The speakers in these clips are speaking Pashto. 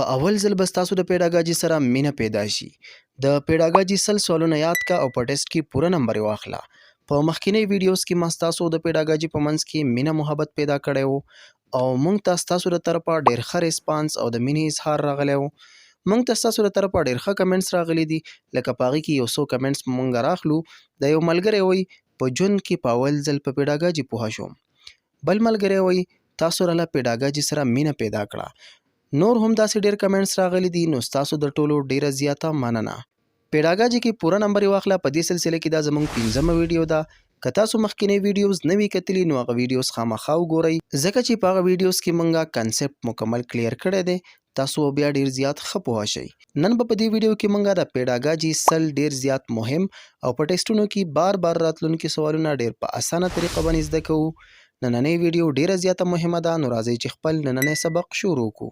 په اول ځل به ستاسو د پیډاګاجي سره مینه پیدا شي. د پیډاګاجي سل سوالونه یاد کا او په ټیسټ کې پوره نمبر واخله. په مخکینی ویډیوز کې ما ستاسو د پیډاګاجي په منځ کې مینه محبت پیدا کړی وو او مونږ ته ستاسو د طرفه ډېر ښه ریسپانس او د مینې اظهار راغلی وو. مونږ ته ستاسو د طرفه ډېر ښه کمنټس راغلي دي، لکه په هغې کې یو څو کمنټس مونږ راخلو. د یو ملګری وایي په ژوند کې په اول ځل په پیډاګاجي پوهه شوم. بل ملګری وایي تاسو راله پیډاګاجي سره مینه پیدا کړه. نور هم داسې ډېر کمنټس راغلي دي، نو ستاسو د ټولو ډېره زیاته مننه. پیډاګاجي کې پوره نمبر واخله. په دې سلسله کې دا زموږ 5مه ویډیو ده. که تاسو مخکینی ویډیوز نه وي کتلي نو هغه ویډیوز خامخا وګورئ، ځکه چې په هغه ویډیوز کې مونږه کنسپټ مکمل کلیر کړی دی. تاسو بیا ډېر زیات ښه پوه شئ. نن به په دې ویډیو کې مونږه د پیډاګاجي سل ډېر زیات مهم او په ټیسټونو کې بار بار راتلونکي سوالونه ډېر په اسانه طریقه باندې زده کوو. نننۍ ویډیو ډېره زیاته مهمه ده، نو راځئ چې خپل نننی سبق شروع کړو.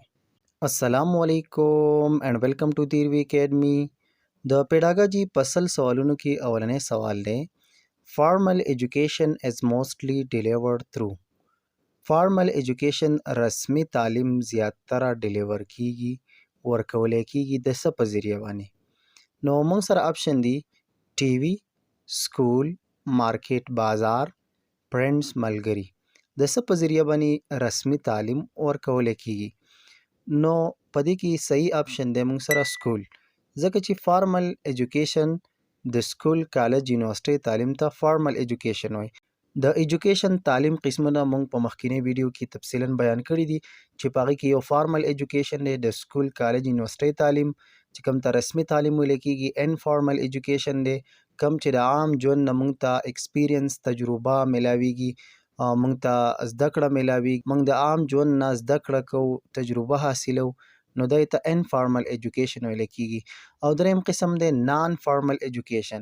السلام علیکم and welcome to تیروي اکیډمي. د پیډاګاجي په سل سوالونو کې اولنی سوال دی: فارمل ایجوکیشن is mostly delivered through. فارمل ایجوکیشن رسمي تعلیم زیاتره ډیلیور کیږي، ورکولی کیږي د څه په ذریعه باندې؟ نو موږ سره اپشن دی: ټي وي، سکول، مارکیټ بازار، فرینډز ملګري. د څه په ذریعه باندې رسمي تعلیم ورکولی کیږي؟ نو په دې کې صحیح اپشن دی موږ سره سکول، ځکه چې فارمل ایجوکیشن د سکول، کالج، یونیورسټۍ تعلیم ته فارمل ایجوکیشن وایي. د ایجوکیشن تعلیم قسمونه موږ په مخکینی ویډیو کې تفصیلا بیان کړي دي، چې په هغې کې یو فارمل ایجوکیشن دی، د سکول، کالج، یونیورسټۍ تعلیم چې کوم ته رسمي تعلیم ویل کېږي. ان فارمل ایجوکیشن دی کوم چې د عام ژوند نه موږ ته ایکسپیرینس، تجربه میلاویږي، موږ ته زده کړه میلاویږي، موږ د عام ژوند نه زده کړه کوو، تجربه حاصلو، نو دی ته ان فارمل ایجوکیشن ویل کېږي. او دریم قسم دی نان فارمل ایجوکیشن.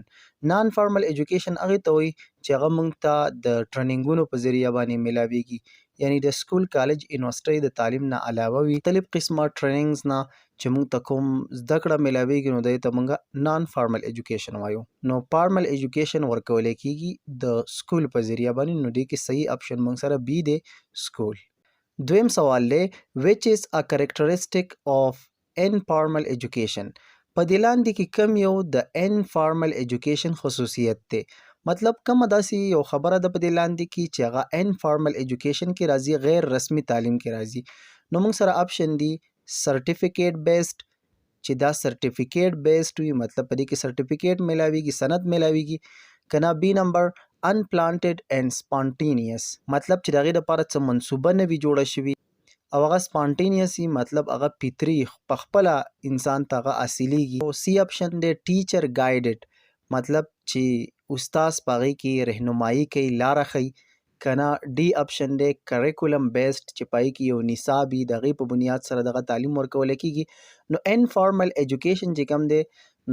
نان فارمل ایجوکیشن هغې ته وایي چې هغه موږ ته د ټریننګونو په ذریعه باندې میلاویږي، یعنی د سکول، کالج، یونیورسټۍ د تعلیم نه علاوه وي مختلف قسمه ټریننګز نه چې موږ ته کوم زده کړه میلاویږي، نو دی ته موږ نان فارمل ایجوکیشن وایو. نو فارمل ایجوکیشن ورکولی کیږي د سکول په ذریعه باندې، نو دې کې صحیح اپشن موږ سره بی دی، سکول. دویم سوال دی: which is a characteristic of informal education. په دې لاندې کې کوم یو د informal education خصوصیت دی؟ مطلب کومه داسې یو خبره ده په دې لاندې کې چې هغه انفارمل ایجوکیشن کې راځي، غیر رسمي تعلیم کې راځي؟ نو موږ سره اپشن دی سرټیفیکیټ بیسډ، چې دا سرټیفیکیټ بیسډ وي، مطلب په دې کې سرټیفیکیټ میلاویږي، سند میلاویږي. که نه بی نمبر unplanted and spontaneous، مطلب چې د هغې دپاره څه منصوبه نه وي جوړه شوي او هغه سپانټینیس وي، مطلب هغه فطري په خپله انسان ته هغه حاصلیږي. او سی اپشن دی ټیچر ګایډډ، مطلب چې استاز په هغې کې رهنمایي کوي، لاره ښیي. که نه ډي اپشن دی کریکولم بیسډ، چې په هغې کې یو نصاب وي، د هغې په بنیاد سره دغه تعلیم ورکولی کېږي. نو انفارمل ایجوکیشن چې کوم دی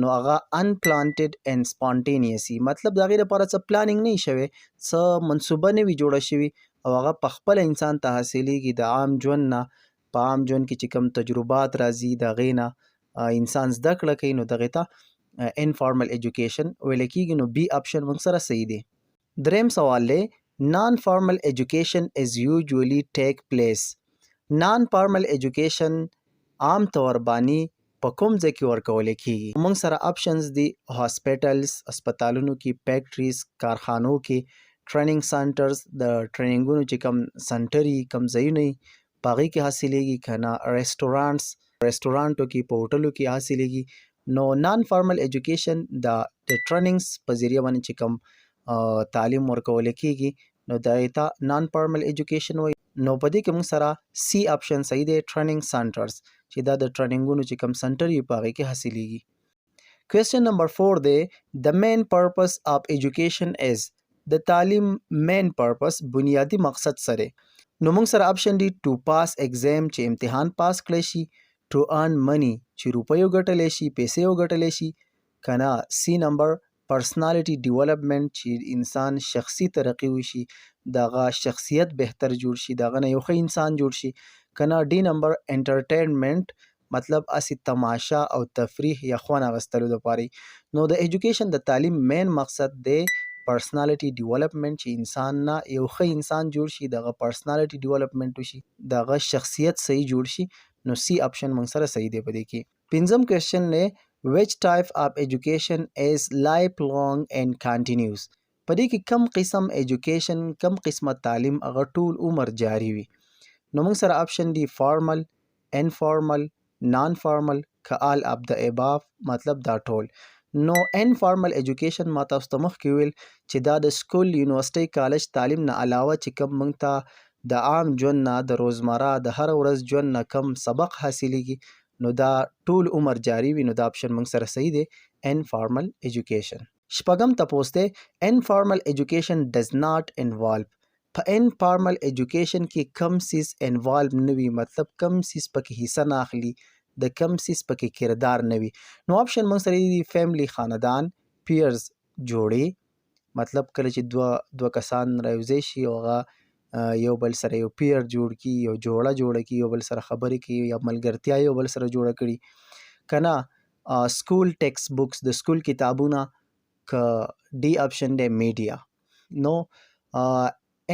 نو هغه unplanted and spontaneous، مطلب د هغې لپاره څه پلانینګ نه وي شوی، څه منصوبه نه وي جوړه شوي او هغه په خپله انسان ته حاصلیږي د عام ژوند نه. په عام ژوند کې چې کوم تجربات راځي د هغې نه انسان زده کړه کوي، نو دغې ته انفارمل ایجوکیشن ویل کېږي. نو بي اپشن موږ سره صحیح دی. دریم سوال دی: نان فارمل ایجوکیشن از یوزولی ټیک پلیس. نان فارمل ایجوکیشن عام طور باندې په کوم ځای کې ورکولی کېږي؟ موږ سره اپشنز دي هاسپیټلز، اسپتالونو کې، فیکټریز، کارخانو کې، ټریننګ سنټرز، د ټریننګونو چې کوم سنټر وي، کوم ځایونه وي په هغې کې حاصلیږي. که نه رسټورانټو کې، په هوټلو کې حاصلیږي. نو نان فارمل ایجوکیشن د ټریننګز په ذریعه باندې چې کوم تعلیم ورکولی کېږي، نو دغې ته نان فارمل ایجوکیشن وایي. نو په دې کې موږ سره سی اپشن صحیح دی ټریننګ سنټرز، چې دا د ټریننګونو چې کوم سنټر وي په هغې کې حاصلیږي. کوېسچن نمبر 4 دی: د مین پرپس آف ایجوکیشن از. د تعلیم مین پرپس، بنیادی مقصد څه دی؟ نو موږ سره اپشن دی ټو پاس ایگزام، چې امتحان پاس کړی شي، ټو ارن منی، چې روپۍ وګټلی شي، پیسې وګټلی شي. که نه سی نمبر پرسنالټي ډیولپمنټ، چې انسان شخصي ترقي وشي، دغه شخصیت بهتر جوړ شي، دغه نه یو ښه انسان جوړ شي. که نه ډي نمبر انټرټینمنټ، مطلب هسې تماشا او تفریح یا خوند اخیستلو دپاره. نو د ایجوکیشن د تعلیم مین مقصد دی پرسنالټي ډیولپمنټ، چې انسان نه یو ښه انسان جوړ شي، دغه پرسنالټي ډیولپمنټ وشي، دغه شخصیت صحیح جوړ شي. نو سی اپشن موږ سره صحیح دی په دې کې. پنځم کوېسچن دی which type of education is lifelong and continuous. په دې کې کم قسم ایجوکیشن کم قسمه تعلیم هغه ټول عمر جاری وي. نو موږ سره اپشن دی فارمل، انفارمل، نان فارمل که all of the above مطلب دا ټول. نو انفارمل ایجوکیشن ما تاسو ته مخکې ویل چې دا د سکول، یونیورسټۍ، کالج تعلیم نه علاوه چې کوم موږ ته د عام ژوند نه، د روزمره د هر ورځ ژوند نه کم سبق حاصلیږي نو دا ټول عمر جاری وي. نو دا اپشن موږ سره صحیح دی، انفارمل ایجوکیشن. شپږم تپوس دی انفارمل ایجوکیشن ډز ناٹ انوالو. په انفارمل ایجوکیشن کې کم سیز انوالو نه وي، مطلب کم سیز پکې حصه نه اخلي، د کم سیز پکې کردار نه وي. نو آپشن موږ سره دی فیملی، خاندان، پیرز، جوړې، مطلب کله چې دوه کسان راوځي شي او هغه یو بل سره یو پیر جوړ کی، یو جوړه کی، یو بل سره خبرې کوي، یا ملګرتیا یو بل سره جوړه کړي کنه. سکول ټیکس بکس، د سکول کتابونه، که ډي اپشن دی میډیا. نو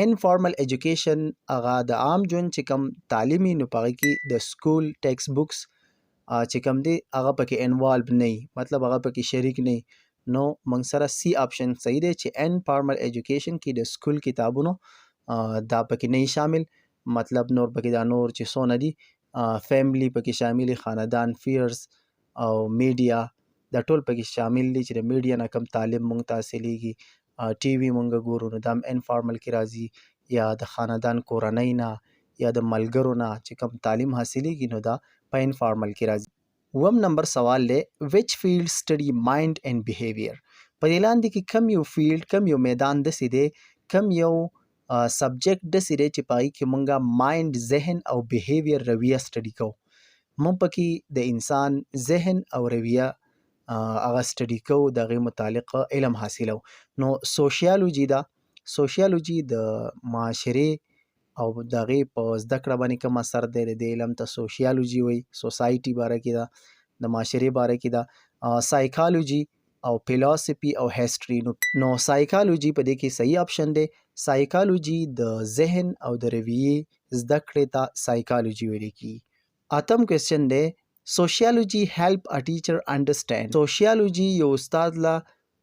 انفارمل ایجوکیشن هغه د عام ژوند چې کم تعلیمي نو په هغه کې د سکول ټیکس بکس چې کم دی هغه پکې انوالو نه وي، مطلب هغه پکې شریک نه وي. نو موږ سره سی اپشن صحیح دی چې انفارمل ایجوکیشن کې د سکول کتابونو دا پکې نه شامل، مطلب نور پکې دا نور چې څونه دي فیملی پکې شامل، خاندان، پیرز او میډیا دا ټول پکې شامل دي. چې د میډیا نه کم تعلیم موږ ته حاصلیږي، ټي وي موږ ګورو نو دا هم انفارمل کې راځي، یا د خاندان کورنۍ نه یا د ملګرو نه چې کم تعلیم حاصلیږي نو دا په انفارمل کې راځي. اووم نمبر سوال دی which field study mind and behavior. په دې لاندې کې کم یو فیلډ، کم یو میدان داسې دی، کم یو سبجیکټ داسې دی چې په هغې کې موږ مایند، ذهن او بیهیویر، رویه سټډي کوو. موږ پکې د انسان ذهن او رویه هغه سټډي کوو، د هغې متعلق علم حاصلو. نو سوشیالوجي ده، سوشیالوجي د معاشرې او د هغې په زده کړه باندې کوم اثر دی، د دې علم ته سوشیالوجي وایي. سوسایټي باره کې ده، د معاشرې باره کې ده. سایکالوجي او فلسفي او هیسټري. نو سایکالوجي په دې کې صحیح اپشن دی. سایکالوجي د ذهن او د رویې زده کړې ته سایکالوجي ویل کېږي. اتم کوېسچن دی سوشیالوجي هیلپ ا ټیچر انډرسټینډ. سوشیالوجي یو استاد له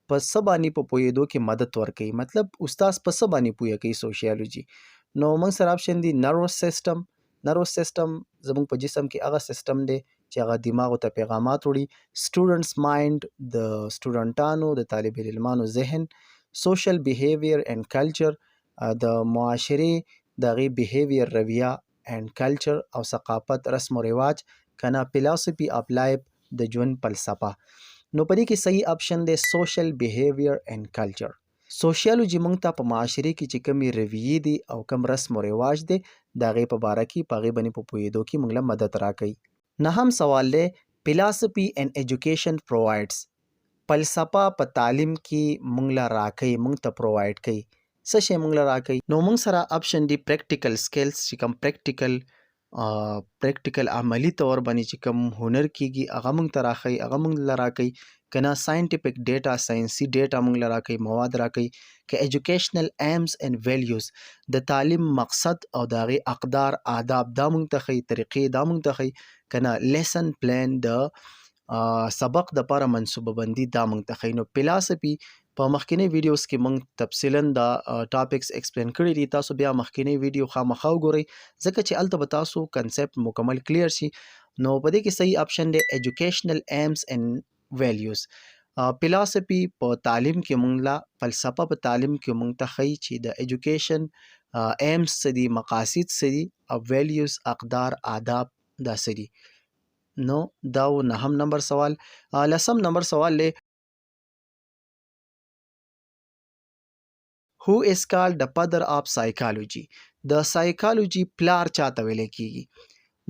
په څه باندې په پوهېدو کې مدد ورکوي، مطلب استاد په څه باندې پوهه کوي سوشیالوجي. نو موږ سره اپشن دی نروس سیسټم. نروس سیسټم زموږ په جسم کې هغه سیسټم دی چې هغه دماغو ته پیغامات وړي. سټوډنټس مایند، د سټوډنټانو د طالب علمانو ذهن. سوشل بیهیویر اینډ کلچر، د معاشرې د هغې بیهیویر، رویه اینډ کلچر او ثقافت، رسم و رواج کنه. فلسفي اف لایف، د ژوند فلسفه. نو په دې کې صحیح اپشن دی سوشل بیهیویر اینډ کلچر. سوشیالوجي موږ ته په معاشرې کې چې کومې رویې دي او کوم رسم و رواج دی د هغې په باره کې، په هغې باندې په پوهېدو کې موږ له مدد راکوي. نهم سوال دی فلسفي اینډ ایجوکیشن پرووایډز. فلسفه په تعلیم کې موږ له راکوي، موږ ته پرووایډ کوي. څه شی موږ له راکوي؟ نو موږ سره اپشن دی پریکټیکل سکلز، چې کوم پریکټیکل عملي طور باندې چې کوم هنر کېږي هغه موږ ته راښیي، هغه موږ له راکوي کنه. ساینټیفیک ډیټا، ساینسي ډیټا موږ له راکوي، مواد راکوي. که ایجوکیشنل ایمز اینډ ویلیوز، د تعلیم مقصد او د هغې اقدار، آداب دا موږ ته ښیي، طریقې دا موږ ته ښیي کنه. لیسن پلان، د سبق دپاره منصوبه بندي دا موږ ته ښیي. نو فلسفي په مخکینی ویډیوز کې موږ تفصیلا دا ټاپکس ایکسپلین کړي دي، تاسو بیا مخکینی ویډیو خامخا وګورئ ځکه چې هلته به تاسو کنسپټ مکمل کلیر شي. نو په دې کې صحیح اپشن دی ایجوکیشنل ایمز اینډ ویلیوز. فلسفي په تعلیم کې موږ له، فلسفه په تعلیم کې موږ ته ښیي چې د ایجوکیشن ایمز څه دي، مقاصد څه دي، او ویلیوز اقدار، آداب دا څه دي. نو دا و نهم نمبر سوال. لسم نمبر سوال دی who is called the father of psychology. د سایکالوجي پلار چاته ویل کېږي؟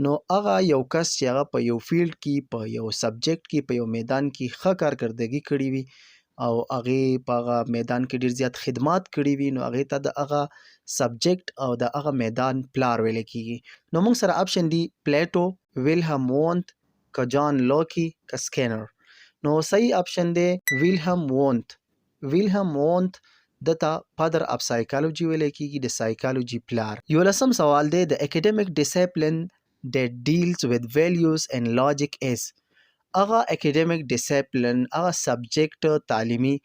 نو هغه یو کس چې هغه په یو فیلډ کې، په یو سبجیکټ کې، په یو میدان کې ښه کارکردګي کړې وي او هغې په هغه میدان کې ډېر زیات خدمات کړي وي، نو هغې ته د هغه سبجیکټ او د هغه میدان پلار ویل کېږي. نو موږ سره اپشن دی پلیټو، ویلهم وونت، که جان لوکی، که سکینر. نو صحیح اپشن دی ویلهم وونت. ویلهم وونت دته فادر اف سایکالوجي ویل کېږي، د سایکالوجي پلار. 11 سوال دی د اکیډمیک ډیسپلین that deals with values and logic is هغه academic discipline هغه سبجیکټ تعلیمي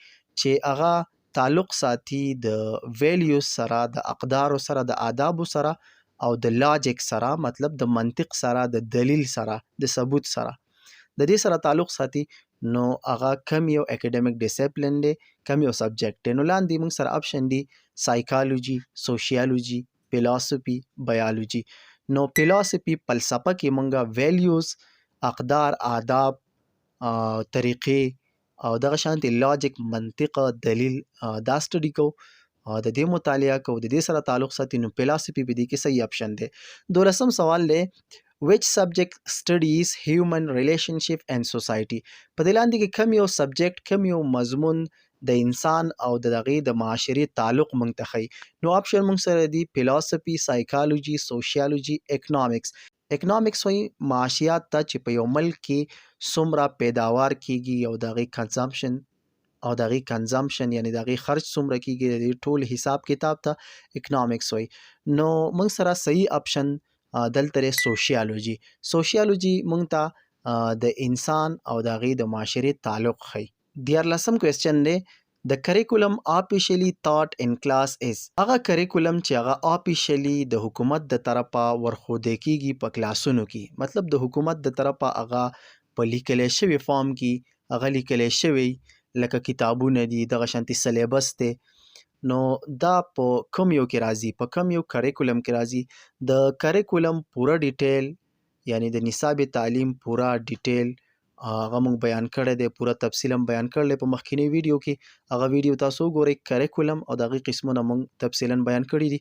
چې هغه تعلق ساتي د ویلیوز سره د اقدارو سره د آدابو سره او د لاجیک سره مطلب د منطق سره د دلیل سره د ثبوت سره د دې سره تعلق ساتي نو هغه کم یو اکیډمیک ډیسپلین دی کم یو سبجیکټ دی نو لاندې موږ سره اپشن دی سایکالوجي سوشیالوجي فلسفي بیالوجي نو فلسفي فلسفه کې موږ ویلیوز اقدار آداب طریقې او دغه شانتي لاجیک منطق دلیل دا سټډي کو د دې مطالعه کو د دې سره تعلق ساتي نو فلسفي به دي کې صحیح اپشن دی 12م سوال دی which subject studies human relationship and society په دې لاندې کې کم یو سبجیکټ کم یو مضمون د انسان او د دغې د معاشري تعلق مونږ ته ښیي نو اپشن مونږ سره دی فلسفي سایکالوجي سوشیالوجي اکنامکس وایي معاشیات ته چې په یو ملک کې څومره پیداوار کیږي او د هغې کنزمپشن یعنی د هغې خرج څومره کیږي د دې ټول حساب کتاب ته اکنامکس وایي نو موږ سره صحیح اپشن دلته سوشیالوجي مونږ ته د انسان او د هغې د معاشرې تعلق ښیي 14م کوېسچن دی د کریکولم آفیشلی تاٹ ان کلاس از هغه کریکولم چې هغه آفیشلی د حکومت د طرفه ورښودل کیږي په کلاسونو کې مطلب د حکومت د طرفه هغه په لیکلی شوي فارم کې هغه لیکلی شوی لکه کتابونه دي دغه شانتي سلیبس دی نو دا په کوم یو کې راځي په کوم یو کریکولم کې راځي د کریکولم پوره ډیټیل یعنی د نصاب تعلیم پوره ډیټیل هغه موږ بیان کړی دی پوره تفصیلا بیان کړی په مخکینی ویډیو کې هغه ویډیو تاسو وګورئ کریکولم او د هغې قسمونه موږ تفصیلا بیان کړي دي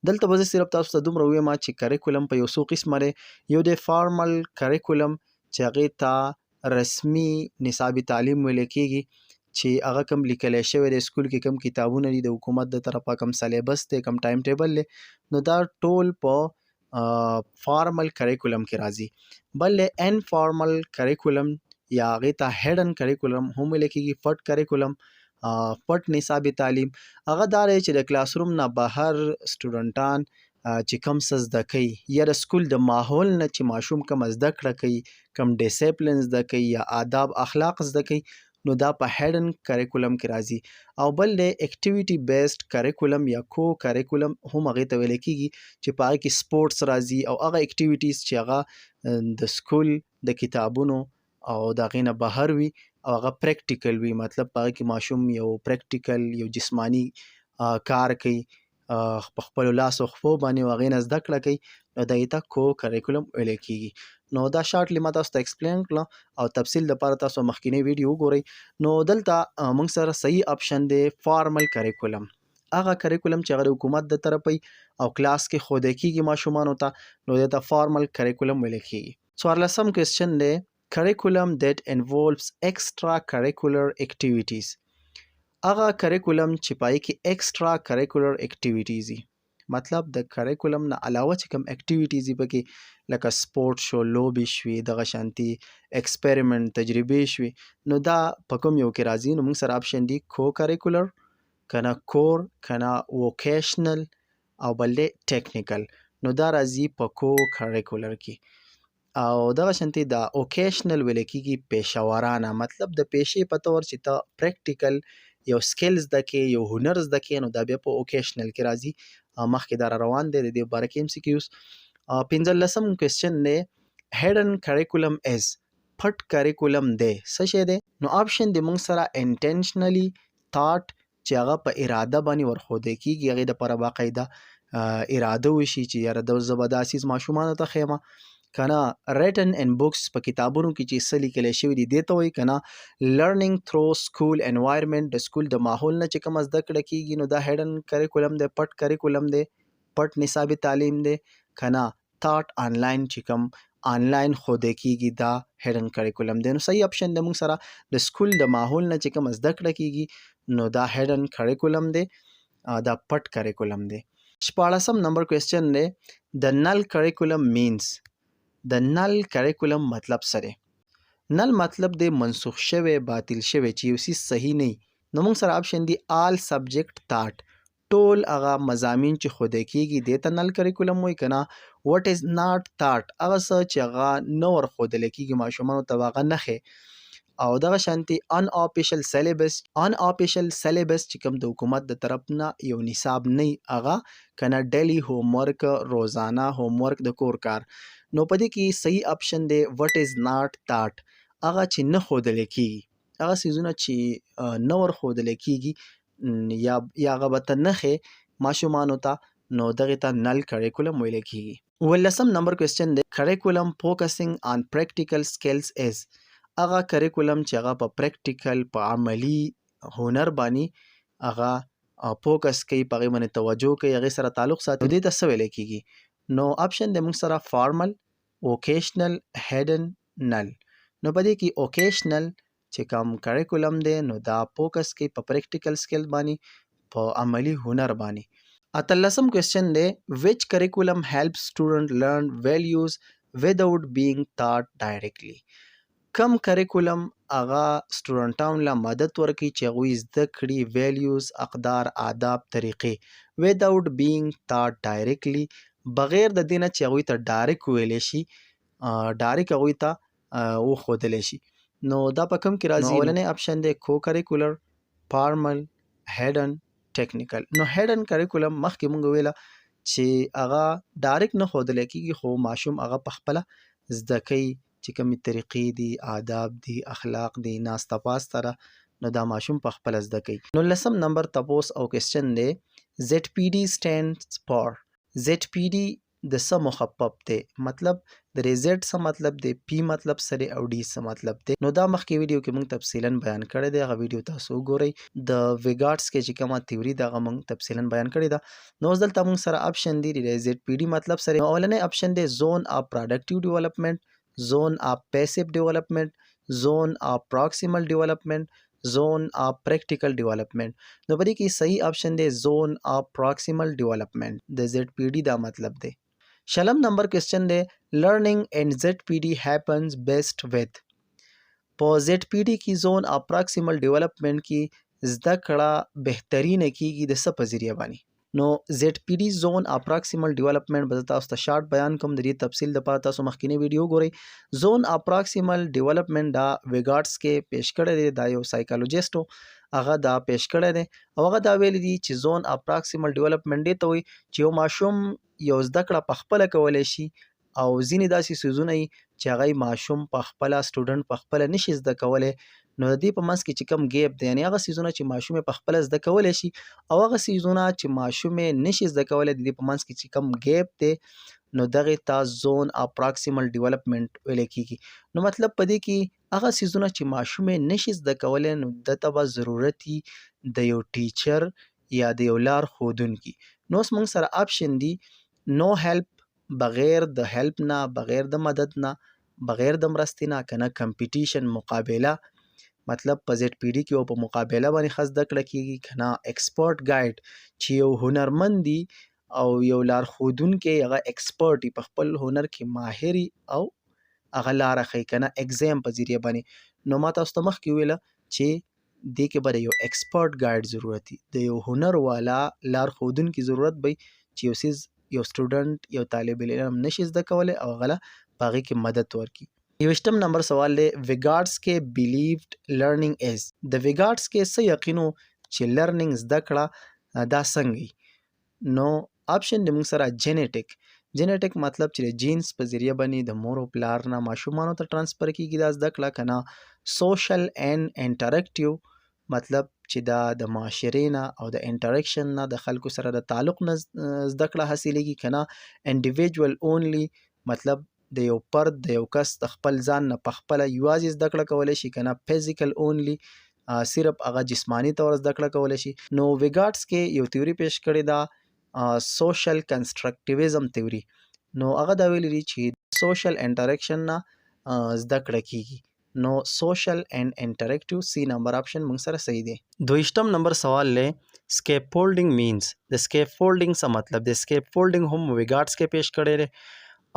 دلته به زه صرف تاسو ته دومره ووایم چې کریکولم په یو څو قسمه دی یو دی فارمل کریکولم چې هغې ته رسمي نصاب تعلیم ویل کیږي چې هغه کم لیکلی شوی دی سکول کې کم کتابونه دي د حکومت د طرفه کم سلیبس دی کم ټایم ټیبل دی نو دا ټول په فارمل کریکولم کې راځي بل دی ان فارمل کریکولم یا هغې ته هیډن کریکولم هم ویل کېږي پټ کریکولم پټ نصاب تعلیم هغه دا دی چې د کلاس روم نه بهر سټوډنټان چې کم څه زده کوي یا د سکول د ماحول نه چې ماشوم کم زده کړه کوي کم ډیسپلن زده کوي یا آداب اخلاق زده کوي نو دا په هیډن کریکولم کې راځي او بل دی اکټیویټي بیسډ کریکولم یا کو کریکولم هم هغې ته ویل کېږي چې په هغې کې سپورټس راځي او هغه اکټیویټیز چې هغه د سکول د کتابونو او د هغې نه بهر وي او هغه پریکټیکل وي مطلب په هغې کې ماشوم یو پریکټیکل یو جسمانی کار کوي په خپلو لاسو خپو باندې او هغې نه زده کړه کوي نو دغې ته کو کریکولم ویلی کېږي نو دا شارټلی ما تاسو ته ایکسپلین کړه او تفصیل دپاره تاسو مخکینی ویډیو وګورئ نو دلته موږ سره صحیح اپشن دی فارمل کریکولم هغه کریکولم چې هغه د حکومت د طرفه او کلاس کې ښودل کېږي ماشومانو ته نو دې ته فارمل کریکولم ویلی کېږي 14م کوېسچن دی curriculum that involves extra curricular activities هغه کریکولم چې پای کې ایکسټرا کریکولر اکټیویټیز مطلب د کریکولم نه علاوه چې کوم اکټیویټیز پکې لکه سپورټ شو لوبې شوي دغه شانتي ایکسپریمنټ تجربې شوي نو دا په کوم یو کې راځي نو موږ سره اپشن دی کو کریکولر کنه کور کنه ووکیشنل او بل دی ټیکنیکل نو دا راځي په کو کریکولر کې او دغه شانتي د اوکیشنل ویل کېږي پیشورانه مطلب د پیشې په تور چې ته پریکټیکل یو سکل زده کې یو هنر زده کې نو دا بیا په اوکیشنل کې راځي مخکې دا روان دی د دې باره کې MCQs 15م کوېسچن دی هیډن کریکولم از پټ کریکولم دی څه شی دی نو اپشن دی موږ سره انټینشنلی تاٹ چې هغه په اراده باندې ورښودل کېږي هغې دپاره باقاعده اراده وشي چې یاره زه به دا څیز ماشومانو ته ښیمه کنه ریټن ان بوکس په کتابونو کې چې څه لیکلی شوي دي دې ته وایي کنه لرنینګ تھرو سکول انوایرمنټ د سکول د ماحول نه چې کومه زده کړه کېږي نو دا هیډن کریکولم دی پټ کریکولم دی پټ نصاب تعلیم دی کنه تاٹ آنلاین چې کوم آنلاین ښودل کېږي دا هیډن کریکولم دی نو صحیح اپشن دی موږ سره د سکول د ماحول نه چې کومه زده کړه کېږي نو دا هیډن کریکولم دی دا پټ کریکولم دی 14م نمبر کوېسچن دی د نل کریکولم مینز د نل کریکولم مطلب څه دی نل مطلب دی منسوخ شوی باطل شوی چې یو څیز صحیح نه نو موږ سره اپشن دی آل سبجیکټ تاٹ ټول هغه مضامین چې ښودل کېږي دې ته نل کریکولم وایي که نه what is not taught هغه څه چې هغه نه ورښودلی کېږي ماشومانو ته هغه نښې او دغه شانتي unofficial syllabus چې کوم د حکومت د طرف نه یو نصاب نه هغه کنه ډیلی هومورک روزانه هومورک د کور کار نو په دې کې صحیح اپشن دی what is not taught هغه چې نه ښودلی کېږي هغه څیزونه چې نه ورښودلی کېږي یا هغه به ته نښې ماشومانو ته نو دغه ته نل کریکولم ویل کېږي ولسم نمبر کوېسچن دی کریکولم فوکسینګ آن پریکټیکل سکلز از هغه کریکولم چې هغه په پریکټیکل په عملی هنر باندې هغه فوکس کوي په هغې باندې توجه کوي هغې سره تعلق ساتي دې ته څه ویلی کېږي نو اپشن دی موږ سره فارمل اوکیشنل هیډن نل نو په دې کې اوکیشنل چې کوم کریکولم دی نو دا فوکس کوي په پریکټیکل سکل باندې په عملی هنر باندې اتلسم کوېسچن دی which curriculum helps student learn values without being taught directly کم کریکولم هغه سټوډنټانو له مدد ورکوي چې هغوی زده کړي ویلیوز اقدار آداب طریقې without being taught directly بغیر د دې نه چې هغوی ته ډایرک ویلی شي ډایرک هغوی ته وښودلی شي نو دا په کوم کې راځي اولنی اپشن دی کو کریکولر فارمل هیډن ټیکنیکل نو هیډن کریکولم مخکې مونږ ویله چې هغه ډایرک نه ښودلی کېږي خو ماشوم هغه په خپله زده کوي چې کومې طریقې دي آداب دي اخلاق دي ناسته پاسته ده نو دا ماشوم په خپله زده کوي نو لسم نمبر تپوس او کوېسچن دی ZPD stands for ZPD د څه مخفف دی مطلب د زیډ څه مطلب دی پی مطلب څه دی او ډي څه مطلب دی نو دا مخکې ویډیو کې موږ تفصیلا بیان کړی دی هغه ویډیو تاسو وګورئ د ویګارډس کې چې کومه تیوري ده هغه موږ تفصیلا بیان کړې ده نو اوس دلته موږ سره اپشن دی د زیډ پی ډي مطلب سره اولنی اپشن دی زون اف پروډکټیو ډیولپمنٹ زون اف پیسیو ډیولپمنٹ زون اف پروکسیمل ډیولپمنٹ زون اف پریکټیکل ډیولپمنٹ نو په دې کې صحیح اپشن دی زون اف پروکسیمل ډیولپمنٹ د زیډ پی ډي دا مطلب دی شلم نمبر کوېسچن دی لرننګ ان زیډ پی ډي هیپنز بیسټ وذ په زیډ پی ډي کې زون اف پروکسیمل ډیولپمنٹ کې زده کړه بهترینه کېږي د څه په ذریعه باندې نو زیډ پی ډي زون اف پروکسیمل ډیولپمنٹ به زه تاسو ته شارټ بیان کوم د دې تفصیل دپاره تاسو مخکینی ویډیو ګورئ زون اف پروکسیمل ډیولپمنٹ دا ویګارډس کې پیش کړی دی دا یو سایکالوجیسټو هغه دا پیش کړی دی او هغه دا ویلی دی چې زون اف پروکسیمل ډیولپمنٹ دې ته وایي چې یو ماشوم یو زده کړه په خپله کولی شي او ځینې داسې څیزونه وي چې هغه ماشوم په خپله سټوډنټ په خپله نشي زده کولی نو د دې په منځ کې چې کوم ګیپ دی یعنې هغه څیزونه چې ماشوم په خپله زده کولی شي او هغه څیزونه چې ماشوم نشي زده کولی د دې په منځ کې چې کوم ګیپ دی نو دغې ته زون اف پروکسیمل ډیولپمنٹ ویلی کېږي نو مطلب په دې کې هغه څیزونه چې ماشوم نشي زده کولی نو ده ته به ضرورت وي د یو ټیچر یا د یو لار ښودونکي نو اوس موږ سره اپشن دی نو هیلپ بغیر د هیلپ نه بغیر د مدد نه بغیر د مرستې نه که نه کمپیټیشن مقابله مطلب په زیډ پی ډي کې او په مقابله باندې ښه زده کړه کېږي که نه ایکسپرټ ګایډ چې یو هنرمند دي او یو لارښودونکی هغه ایکسپرټ وي په خپل هنر کې ماهر او هغه لاره ښیي که نه ایګزام په ذریعه باندې نو ما تاسو ته مخکې ویله چې دې کې به د یو ایکسپرټ ګایډ ضرورت وي د یو هنر والا لارښودونکي ضرورت به چې یو څیز یو سټوډنټ یو طالب علم نشي زده کولی او هغه له په هغې کې مدد ورکړي 21 نمبر سوال دی ویګارډس کې بیلیوډ لرننګ از د ویګارډس کې څه یقینو چې لرننګ زده کړه دا څنګه نو اپشن د موږ سره جینیټک مطلب چې د جینس په ذریعه باندې د مور او پلار نه ماشومانو ته ترانسفر کېږي دا زده کړه که نه سوشل اینډ انټریکټیو مطلب چې دا د معاشرې نه او د انټریکشن نه د خلکو سره د تعلق نه زده کړه حاصلېږي که نه انډیویجول اونلی مطلب د یو فرد د یو کس د خپل ځان نه په خپله یوازې زده کړه کولی شي که نه فزیکل اونلی صرف هغه جسمانی طور زده کړه کولی شي نو ویګارډس کې یو تیوري پیش کړې ده سوشل کنسټرکټیویزم تیوري نو هغه دا ویلی دی چې سوشل انټریکشن نه زده کړه کېږي نو سوشل اینڈ انټریکټیو سی نمبر اپشن موږ سره صحیح دی 22 نمبر سوال لی سکیپ فولډنګ مینز د سکیپ فولډنګ څه مطلب دی سکیپ فولډنګ هم ویګارډس کې پیش کړی دی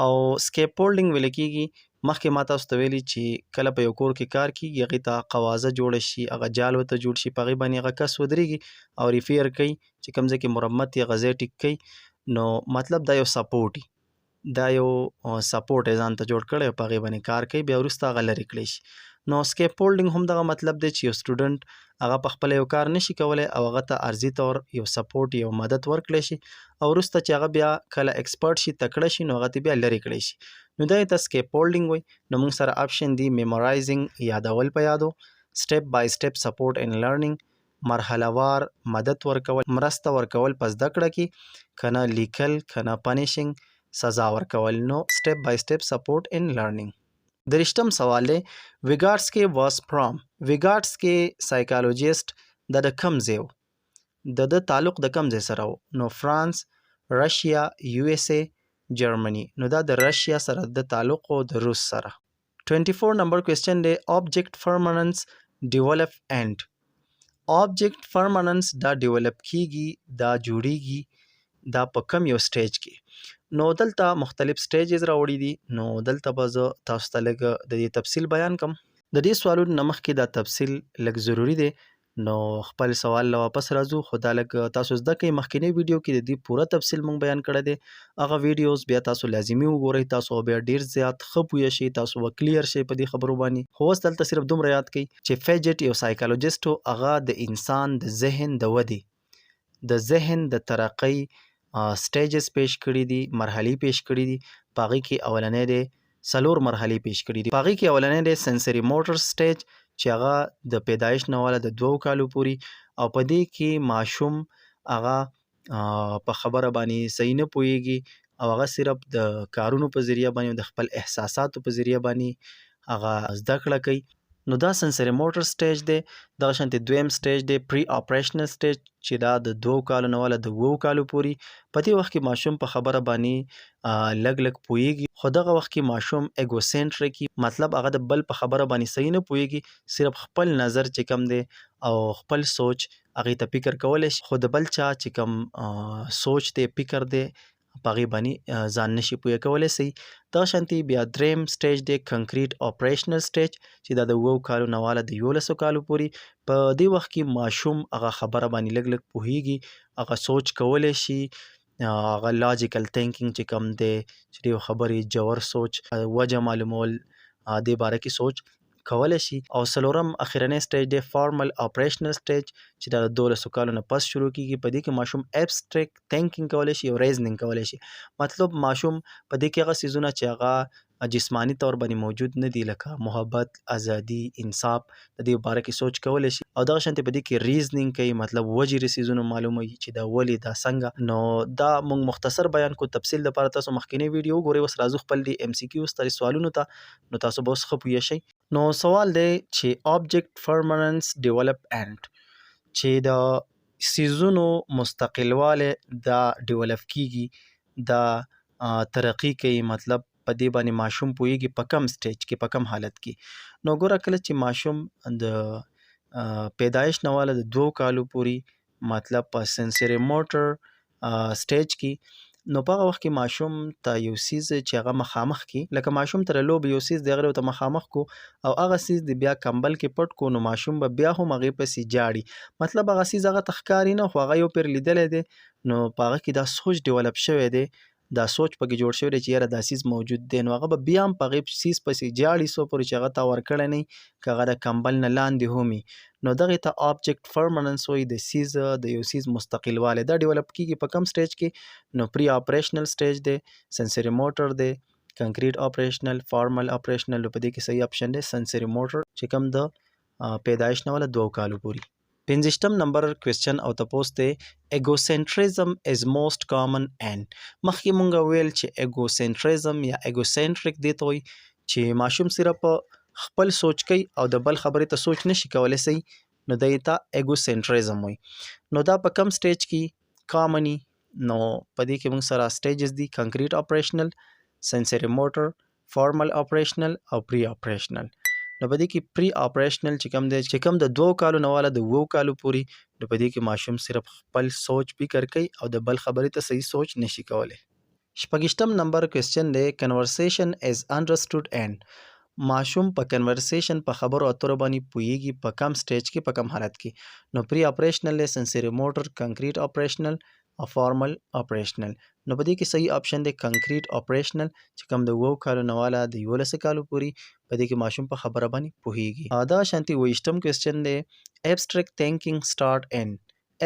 او سکیپ فولډنګ ویل کېږي مخکې ما تاسو ته ویلي چې کله په یو کور کې کار کېږي هغې ته قوازه جوړه شي هغه جال ورته جوړ شي په هغې باندې هغه کس ودرېږي او ریفیر کوي چې کوم ځای کې مرمت یا هغه ځای ټیک کوي نو مطلب دا یو سپورټ دا یو سپورټ یې ځان ته جوړ کړی او په هغې باندې کار کوي، بیا وروسته هغه لرې کړی شي. نو سکیپ هولډینګ هم دغه مطلب دی چې یو سټوډنټ هغه په خپله یو کار نشي کولی او هغه ته عرضي طور یو سپورټ یو مدد ورکړی شي او وروسته چې هغه بیا کله ایکسپرټ شي تکړه شي نو هغه ته بیا لرې کړی شي. نو دا یې ته سکیپ هولډینګ وایي. نو موږ سره آپشن دی میمورایزینګ یادول په یادو، سټیپ بای سټیپ سپورټ ان لرنینګ مرحله وار مدد ورکول مرسته ورکول په زده کړه کې، که نه لیکل که نه پنیشنګ سزا ورکول. نو سټیپ بای سټیپ سپورټ ان لرنینګ. درشتم سوال دی ویګاټسکی واز فرام. ویګاټسکی سایکالوجیسټ د کوم ځای و؟ د تعلق د کوم ځای سره و؟ نو فرانس، رشیا، یو اس ای، جرمني. نو دا د رشیا سره د تعلق او د روس سره. 24 نمبر کوېسچن دی آبجیکټ فرمننس ډیولپ اینډ. آبجیکټ فرمننس دا ډیولپ کیږي دا جوړیږي دا په کم یو سټیج کې؟ نو دلته مختلف سټیجز راوړي دي. نو دلته به زه تاسو ته لږ د دې تفصیل بیان کړم. د دې سوالونو نه مخکې دا تفصیل لږ ضروری دی. نو خپل سوال له واپس راځو، خو دا لږ تاسو زده کوئ. مخکینی ویډیو کې د دې پوره تفصیل مونږ بیان کړی دی. هغه ویډیوز بیا تاسو لازمي وګورئ، تاسو بیا ډیر زیات ښه پوه شئ، تاسو به کلیر شئ په دې خبرو باندې. خو اوس دلته صرف دومره یاد کړئ چې فیجټ یو سایکالوجیسټ و، هغه د انسان د ذهن د ودې د ذهن د ترقۍ سټیجز پیش کړي دي، مرحلې پیش کړي دي. په هغې کې اولنی دی 4 مرحلې پیش کړي دي. په هغې کې اولنی دی سنسري موټر سټیج چې هغه د پیدایش نه واله د 2 کالو پورې، او په دې کې ماشوم هغه په خبره باندې صحیح نه پوهیږي او هغه صرف د کارونو په ذریعه باندې د خپل احساساتو په ذریعه باندې هغه زده کړه کوي. نو دا سنسري موټر سټیج دی. دغه شانتې دویم سټیج دی پری اپریشنل سټیج چې دا د 2 کالو نه واله د 7 کالو پورې. په دې وخت کې ماشوم په خبره باندې لږ پوهیږي، خو دغه وخت کې ماشوم ایګوسینټریک مطلب هغه د بل په خبره باندې صحیح نه پوهیږي، صرف خپل نظر چې کم دی او خپل سوچ هغې ته فکر کولی شي، خو د بل چا چې کم سوچ دی فکر دی په هغې باندې ځان نشي پوهه کولی سي. دغه شانتې بیا دریم سټیج دی کنکریټ اپریشنل سټیج چې دا د 7 کالو نه واله د 11 کالو پورې. په دې وخت کې ماشوم هغه خبره باندې لږ پوهیږي، هغه سوچ کولی شي، هغه لاجیکل تینکینګ چې کم دی چې د یو خبرې جوور سوچ وجه معلومول دې باره کې سوچ کولی شي. او څلورم اخرنی سټیج دی فارمل اپریشنل سټیج چې دا د 12 کالو نه پس شروع کیږي. په دې کې ماشوم ایبسټریکټ تینکینګ کولی شي او ریزنینګ کولی شي. مطلب ماشوم په دې کې هغه څیزونه چې هغه جسمانی طور باندې موجود نه دي لکه محبت، ازادي، انصاف، د دې باره کې سوچ کولی شي. او دغه شانتې په دې کې ریزنینګ کوي، مطلب وجې د څیزونو معلوموي چې دا ولې دا څنګه. نو دا موږ مختصر بیان کو، تفصیل لپاره تاسو مخکینی ویډیو وګورئ. اوس راځو خپل دی ام سی کیو ستاسو سوالونو ته، نو تاسو به اوس ښه پوه شئ. نو سوال دی چې آبجیکټ فرمننس ډیولپ اینډ چې د سیزونو مستقلواله دا ډیولپ کیږي دا ترقی کوي، مطلب په دې باندې ماشوم پوهیږي په کم سټیج کې په کم حالت کې. نو ګوره کله چې ماشوم د پیدایش نه واله د 2 کالو پورې مطلب په سنسري موټر سټیج کې، نو په هغه وخت کې ماشوم ته یو څیز چې هغه مخامخ کی، لکه ماشوم ته لوب یو څیز دی هغه ته مخامخ کو او هغه څیز دی بیا کمبل کې پټ کو، نو ماشوم به بیا هم هغې پسې جاړي. مطلب هغه څیز هغه ته ښکاري نه، خو هغه یو پیر لیدلی دی، نو په هغه کې دا سوچ ډیولپ شوی دی، دا سوچ پکې جوړ شوی دی چې یاره دا څیز موجود دی، نو هغه به بیا هم په هغې څیز پسې جاړي څو پورې چې هغه تا ورکړی نه وي، که هغه د کمبل نه لاندې هم وي. نو دغې ته آبجیکټ فرمننس وایي، د څیز د یو څیز مستقلوالی. دا ډیولپ کیږي په کم سټیج کې؟ نو پری اپریشنل سټیج دی، سنسري موټر دی، کنکریټ اپریشنل، فارمل اپریشنل. په دې کې صحیح اپشن دی سنسري موټر چې کوم د پیدایش نه واله 2 کالو پورې. 15 نمبر کوېسچن او تپوس دی ایګوسنټریزم از موسټ کامن اینډ. مخکې مونږ ویل چې ایګوسنټریزم یا ایګوسنټریک دی ته وایي چې ماشوم صرف خپل سوچ کوي او د بل خبرې ته سوچ نشي کولی سي، نو دی ته ایګوسنټریزم وایي. نو دا په کم سټیج کې کامني؟ نو په دې کې موږ سره سټیجز دي کنکریټ اپریشنل، سنسري موټر، فارمل اپریشنل او پری اپریشنل. نو په دې کې پری اپریشنل چې کوم د 2 کالو نه واله د 7 کالو پورې، نو په دې کې ماشوم صرف خپل سوچ فکر کوي او د بل خبرې ته صحیح سوچ نشي کولی. 26 نمبر کوېسچن دی کنورسیشن از انډرسټوډ اینډ. ماشوم په کنورسیشن په خبرو اترو باندې پوهیږي په کم سټیج کې په کم حالت کې؟ نو پری اپریشنل دی، سنسري موټر، کنکریټ اپریشنل فارمل اپریشنل. نو په دې کې صحیح اپشن دی کنکریټ اپریشنل چې کوم د 2 کالو نه والا د 11 کالو پورې په دې کې ماشوم په خبره باندې پوهیږي. دا شانتي ویشتم کوېسچن دی ابستریکټ تھینکینګ سٹارټ ان.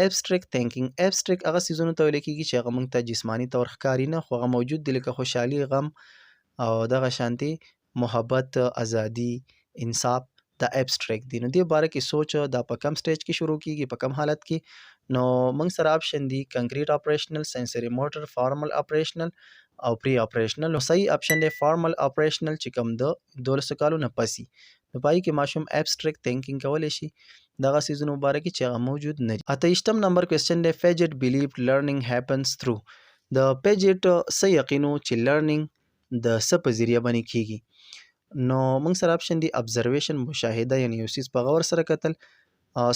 ابستریکټ تھینکینګ ابستریکټ هغه سیزونو ته ویل کېږي چې هغه موږ ته جسمانی طور ښکاري نه خو هغه موجود دي لکه خوشحالي، غم او دغه شانتي محبت، ازادي، انصاف دا ابستریکټ دي. نو دې باره کې سوچ دا په کم سټیج کې شروع کیږي، په کم حالت کې. نو موږ سره آپشن دي کنکریټ اپریشنل، سنسری موټر، فارمل اپریشنل او پری اپریشنل. نو صحیح آپشن دی فارمل اپریشنل چې کوم د 12 کالو نه پسي. نو پای کې ماشوم ابستریکټ تھینکینګ کولی شي دغه سیزونو باره کې چې هغه موجود نه دي. 28م نمبر کوېسچن دی پیجټ بیلیوډ لرنینګ هیپنز تھرو. د پیجټ څه یقینو چې لرنینګ د څه په ذریعه باندې کیږي. نو موږ سره آپشن دی ابزرویشن، مشاهده، یعنی یو څیز په غور سره کتل،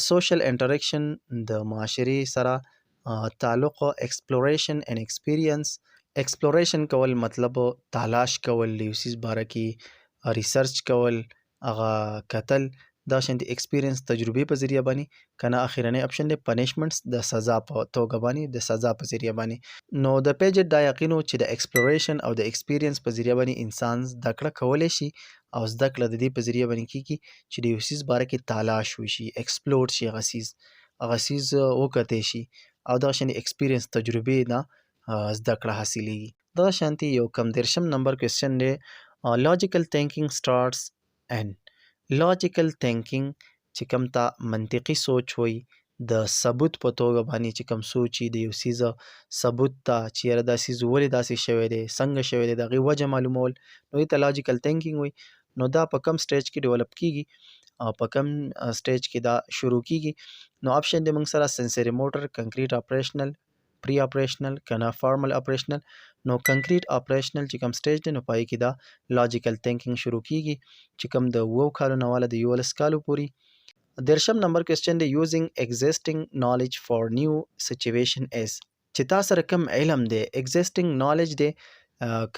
سوشل انټریکشن د معاشرې سره تعلق، ایکسپلوریشن اینڈ ایکسپیرینس. ایکسپلوریشن کول مطلب تلاش کول، یو څیز باره کې ریسرچ کول، هغه کتل. دا شانتي ایکسپیرینس تجربې په ذریعه باندې. کنه اخیرنی آپشن دی پنشمنټس، د سزا په توګه باندې، د سزا په ذریعه باندې. نو د پیجټ دا یقینو چې د ایکسپلوریشن او د ایکسپیرینس په ذریعه باندې انسان زده کړه کولی شي او زده کړه د دې په ذریعه باندې کیږي چې د یو څیز باره کې تلاش وشي، ایکسپلور شي هغه څیز وکتی شي او دغه شانتي ایکسپیرینس تجربې نه زده کړه حاصلیږي. دغه شانتي یو کم 30 نمبر کوېسچن دی لاجیکل تھینکینګ سٹارټس ان. لاجیکل تھینکینګ چې کوم ته منطقي سوچ وایي، د ثبوت په توګه باندې چې کوم سوچ د یو څیز ثبوت ته چې یاره دا څیز ولې داسې شوی دی، څنګه شوی دی، د هغې وجه معلومول، نو دې ته لاجیکل تھینکینګ وایي. نو دا په کم سټیج کې ډیولپ کیږي او په کم سټیج کې دا شروع کیږي. نو آپشن دی موږ سره سنسری موټر، کنکریټ اپریشنل، پری اپریشنل، کنه فارمل اپریشنل. نو کنکریټ اپریشنل چې کوم سټیج دی نو پای کې دا لاجیکل تھینکینګ شروع کیږي چې کوم د 2 کالو نه والا د 11 کالو پورې. 30 نمبر کوېسچن دی یوزینګ ایگزیسټینګ نالج فار نیو سچویشن از. چې تا سره کم علم دی، ایگزیسټینګ نالج دی،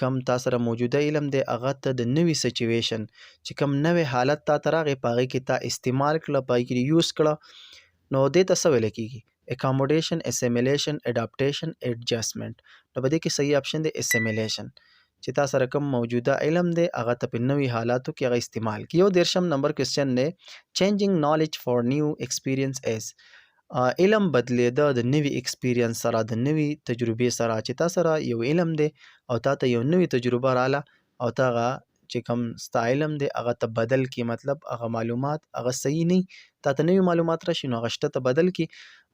کم تا سره موجوده علم دی، هغه ته د نوي سچویشن چې کم نوی حالت تا ته راغی په هغې کې تا استعمال کړه، په هغې کې یوز کړه، نو دې ته څه ویلی کېږي؟ اکاموډیشن، اسیمیلیشن، اډاپټیشن، ایډجسټمنټ. نو په دې کې صحیح آپشن دی اسیمیلیشن چې تا سره کم موجوده علم دی هغه ته په نوي حالاتو کې هغه استعمال کړي. 31 نمبر کوېسچن دی چینجینګ نالج فار نیو ایکسپیرینس از. علم بدلیده د نوي ایکسپیرینس سره، د نوي تجربې سره. چې تا سره یو علم دی او تا ته یو نوي تجربه رااله او تا هغه چې کوم ستا علم دی هغه ته بدل کی، مطلب هغه معلومات هغه صحیح نه، تا ته نوي معلومات راشي نو هغه شته ته بدل کی.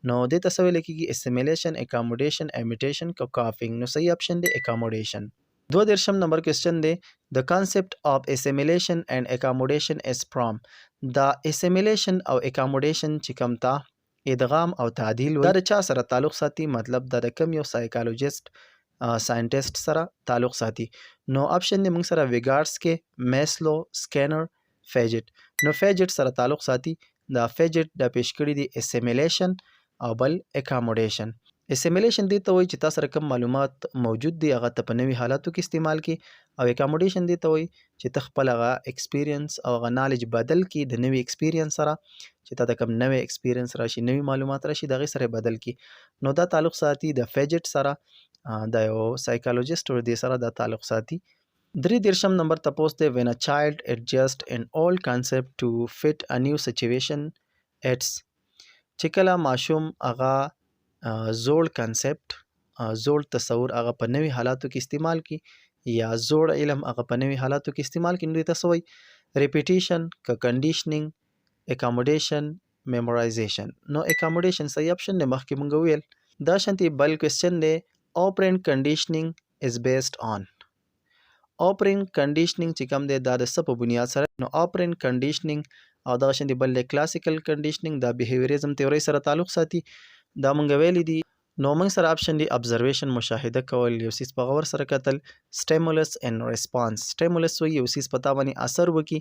نو دې ته څه ویل کېږي؟ اسیمیلیشن، اکاموډیشن، امیټیشن، کاپینګ. نو صحیح آپشن دی اکاموډیشن. 32 نمبر کوېسچن دی د کانسیپټ آف اسیمیلیشن اینڈ اکاموډیشن از فرام. دا اسیمیلیشن او اکاموډیشن چې کوم تا ادغام او تعدیل دا د چا سره تعلق ساتي؟ مطلب دا د کم یو سایکالوجیسټ ساینټیسټ سره تعلق ساتي. نو آپشن دی موږ سره ویګارډس کې، میسلو، سکینر، فیجټ. نو فیجټ سره تعلق ساتي. دا فیجټ دا پیش کړي دي اسیمیلیشن او بل اکاموډیشن. اسیمیلیشن دې ته وایي چې تا سره کوم معلومات موجود دي هغه ته په نوي حالاتو کې استعمال کړي، او اکاموډیشن دې ته وایي چې ته خپل هغه ایکسپیرینس او هغه نالج بدل کړي د نوي ایکسپیرینس سره، چې تا ته کوم نوی ایکسپیرینس راشي، نوي معلومات راشي، د هغې سره بدل کړي. نو دا تعلق ساتي د فیجټ سره، د یو سایکالوجیسټ ور دې سره دا تعلق ساتي. 33 نمبر تپوس دی when a child adjust an old concept to fit a new situation it's. چې کله ماشوم هغه زوړ کنسپټ، زوړ تصور هغه په نوي حالاتو کې استعمال کی یا زوړ علم هغه په نوي حالاتو کې استعمال کی، نو دې ته څه وایي؟ ریپیټیشن، که کنډیشنینګ، اکاموډیشن، میمورایزیشن. نو اکاموډیشن صحیح آپشن دی، مخکې مونږ وویل. دا شانتي بل کوېسچن دی آپرینټ کنډیشنینګ از بیسډ آن. آپرینټ کنډیشنینګ چې کوم دی دا د څه په بنیاد سره؟ نو آپرینټ کنډیشنینګ او دغه شانتي بل دی کلاسیکل کنډیشنینګ، دا بیهیویریزم تیورۍ سره تعلق ساتي. دا مونږ ویلی دي. نو موږ سره آپشن دی ابزرویشن، مشاهده کول، یو څیز په غور سره کتل، سټیمولس اینډ ریسپانس. سټیمولس وایي یو څیز په تا باندې اثر وکړي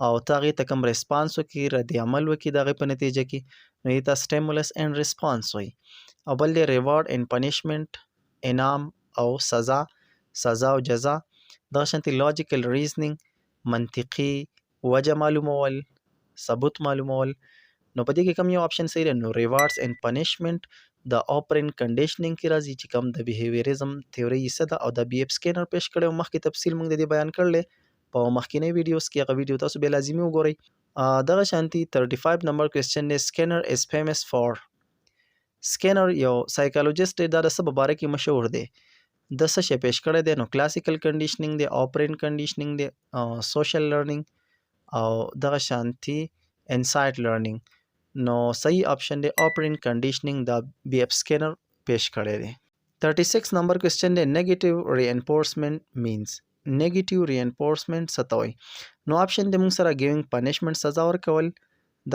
او ته هغې ته کوم ریسپانس وکړي، رد عمل وکړي د هغې په نتیجه کې، نو دې ته سټیمولس اینډ ریسپانس وایي. او بل دی ریوارډ اینډ پنشمنټ، انعام او سزا، سزا او جزا. دغه شانتي لاجیکل ریزنینګ، منطقي وجه معلومول، ثبوت معلومول. نو په دې کې کوم یو آپشن صحیح دی؟ نو ریوارډس اینډ پنشمنټ د آپرینټ کنډیشنینګ کې راځي چې کوم د بیهیویریزم تیوري یې څه ده او د بي اف سکینر پیش کړی او مخکې تفصیل موږ د دې بیان کړلی په مخکینی ویډیوز کې هغه ویډیو تاسو بیا لازمي وګورئ. دغه شانتي 35 نمبر کوېسچن دی سکینر از فیمس فار. سکینر یو سایکالوجست دی دا د څه په باره کې مشهور دی د څه شی پیش کړی دی نو کلاسیکل کنډیشنینګ دی آپرینټ کنډیشنینګ دی سوشل لرنینګ او دغه شانتي انسایټ لرنینګ نو صحیح اپشن دی آپرینټ کنډیشنینګ دا بی اف سکینر پیش کړی دی. 36 نمبر کوېسچن دی نیگیټیو ری انفورسمنٹ مینز. نیگیټیو ری انفورسمنٹ څه ته وایي نو اپشن دی موږ سره ګیوینګ پنشمنټ سزا ورکول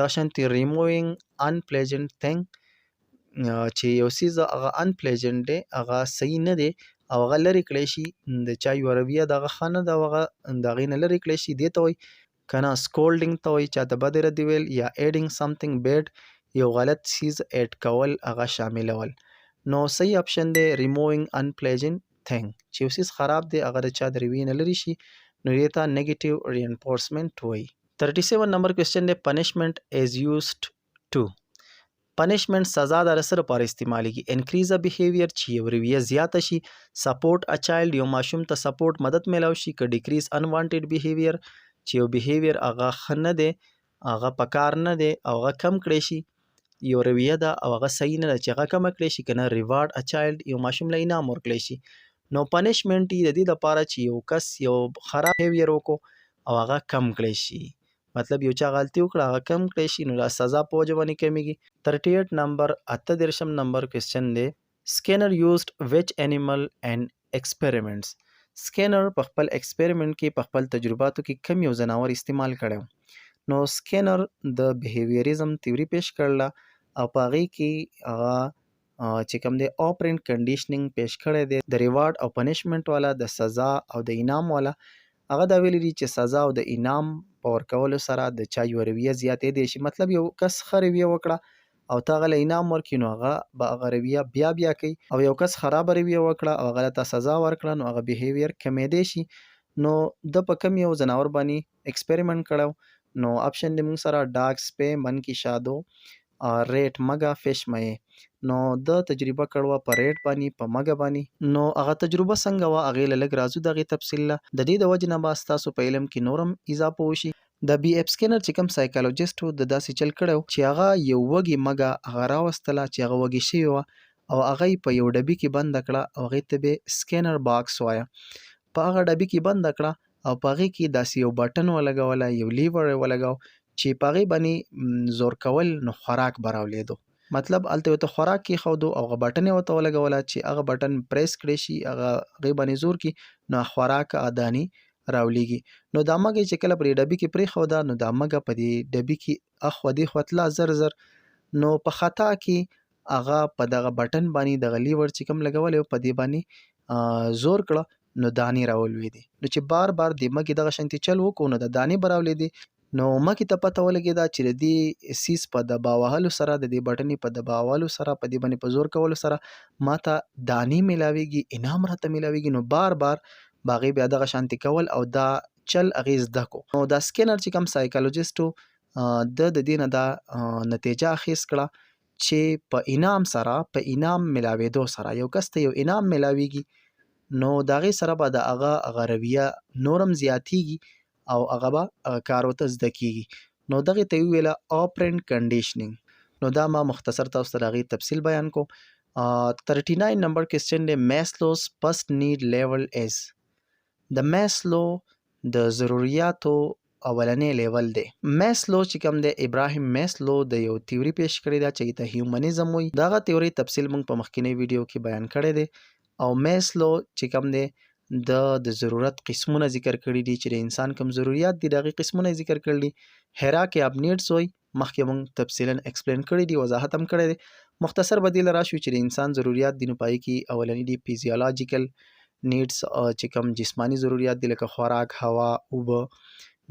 دا شانتي ریمووینګ انپلیجنټ تھنګ چې یو څیز هغه انپلیجنټ دی هغه صحیح نه دی او هغه لرې کړی شي د چا یوه رویه دغه ښه نه ده او هغه د هغې نه لرې کړی شي دې ته وایي که نه سکولډینګ ته وایي چاته بدې ردې ویل یا ایډینګ سمثینګ بیډ یو غلط چیز ایډ کول هغه شاملول نو صحیح اپشن دی ریمووینګ انپلیجنټ تھنګ چې یو څیز خراب دی هغه د چا د رویې نه لرې شي نو دې ته نیګیټیو ری انفورسمنټ وایي. 37 نمبر کوېسچن دی پنشمنټ از یوزډ ټو. پنشمنټ سزا د سره لپاره استعمالیږي انکریز ا بیهیویر چې یو رویه زیاته شي سپورټ ا چایلډ یو ماشوم ته سپورټ مدد میلاو شي که ډیکریز انوانټډ بیهیویر چې یو بیهیویر هغه ښه نه دی هغه پکار نه دی او هغه کم کړی شي یو رویه ده او هغه صحیح نه ده چې هغه کمه کړی شي که نه ریوارډ ا چایلډ یو ماشوم له انعام ورکړی شي نو پنشمنټ یې د دې لپاره چې یو کس یو خراب بیهیویر وکړو او هغه کم کړی شي مطلب یو چا غلطي وکړه هغه کم کړی شي نو دا سزا په وجه باندې کمیږي. 38 نمبر 38 نمبر کوېسچن دی سکینر یوزډ وچ انیمل اینډ ایکسپیریمنټس. سکینر په خپل ایکسپیریمنټ کې په خپل تجرباتو کې کم یو ځناور استعمال کړی نو سکینر د بیهیویریزم تیوري پیش کړله او په هغې کې هغه چې کوم دی آپرینټ کنډیشنینګ پیش کړی دی د ریوارډ او پنشمنټ والا د سزا او د انعام والا هغه دا ویلی دي چې سزا او د انعام په ورکولو سره د چا یوه رویه زیاتېدی شي مطلب یو کس ښه رویه وکړه او ته هغه له انعام ورکړي نو هغه به هغه رویه بیا کوي او یو کس خرابه رویه وکړه او هغه ته سزا ورکړه نو هغه بیهیویر کمیدی شي نو د په کم یو ځناور باندې ایکسپیریمنټ کړو نو اپشن دی موږ سره ډاګ سپی منکی شادو ریټ مګه فش مې نو د تجربه کړو په ریټ باندې په مګه باندې نو هغه تجربه څنګه وه هغې له لږ راځو د هغې تفصیل له د دې د وجې نه به ستاسو په علم کې نورم اضافه وشي. د بی اف سکینر چې کوم سایکالوجست و د داسې چل کړی چې هغه یو وږې مګه هغه راوستله چې هغه وږې شوې وه او هغه یې په یو ډبي کې بنده کړه او هغې ته به سکینر باکس وایه په هغه ډبي کې بنده کړه او په هغې کې داسې یو بټن ولګوله یو لیور یې ولګاو چې په هغې باندې زور کول نو خوراک به راولیدو مطلب هلته ورته خوراک کېښودو او هغه بټن یې ورته ولګوله چې هغه بټن پریس کړی شي هغې باندې زور کړي نو خوراک دانې راولیږي نو دا مګه چې کله په دې ډبي کې پرېښوده نو دا مګه په دې ډبي کې اخوا دېخوا تله زر نو په خطا کې هغه په دغه بټن باندې دغه لیور چې کوم لګولی و په دې باندې زور کړه نو دانې راولوېدې نو چې بار د مګې دغه شانتې چل وکړو نو د دانې به راولېدې نو مګې ته پته ولګېده چې د دې سیس په دبا وهلو سره د دې بټنې په دبا وهلو سره په دې باندې په زور کولو سره ماته دانې میلاویږي انعام راته میلاویږي نو بار باغې بیا دغه شانتې کول او دا چل هغې زده کو نو دا سکینر چې کوم سایکالوجست و د دې نه دا نتیجه اخیست کړه چې په انعام سره په انعام میلاوېدو سره یو کس ته یو انعام میلاویږي نو د هغې سره به د هغه رویه نورم زیاتیږي او هغه به کار ورته زده کیږي نو دغې ته یې وویله آپرینټ کنډیشنینګ نو دا ما مختصر تاسو ته د هغې تفصیل بیان کو. 39 نمبر کوېسچن دی میسلوز فرست نیډ لیول از. د میسلو د ضروریاتو اولنی لیول دی. میسلو چې کوم دی ابراهیم میسلو د یو تیوري پیش کړی دا چې ته هیومنزم وایي دغه تیوري تفصیل موږ په مخکینی ویډیو کې بیان کړی دی او میسلو چې کوم دی د ضرورت قسمونه ذکر کړي دي چې د انسان کوم ضرورت دي دغه قسمونه ذکر کړي هراکي اف نیډز وایي مخکې موږ تفصیلا ایکسپلین کړی دي وضاحت هم کړی دی مختصر بدیل راشو چې د انسان ضرورت دي نو پای کې اولنی دي فیزیولوژیکل نیډز چې کوم جسمانی ضرورت دي لکه خوراک هوا اوبه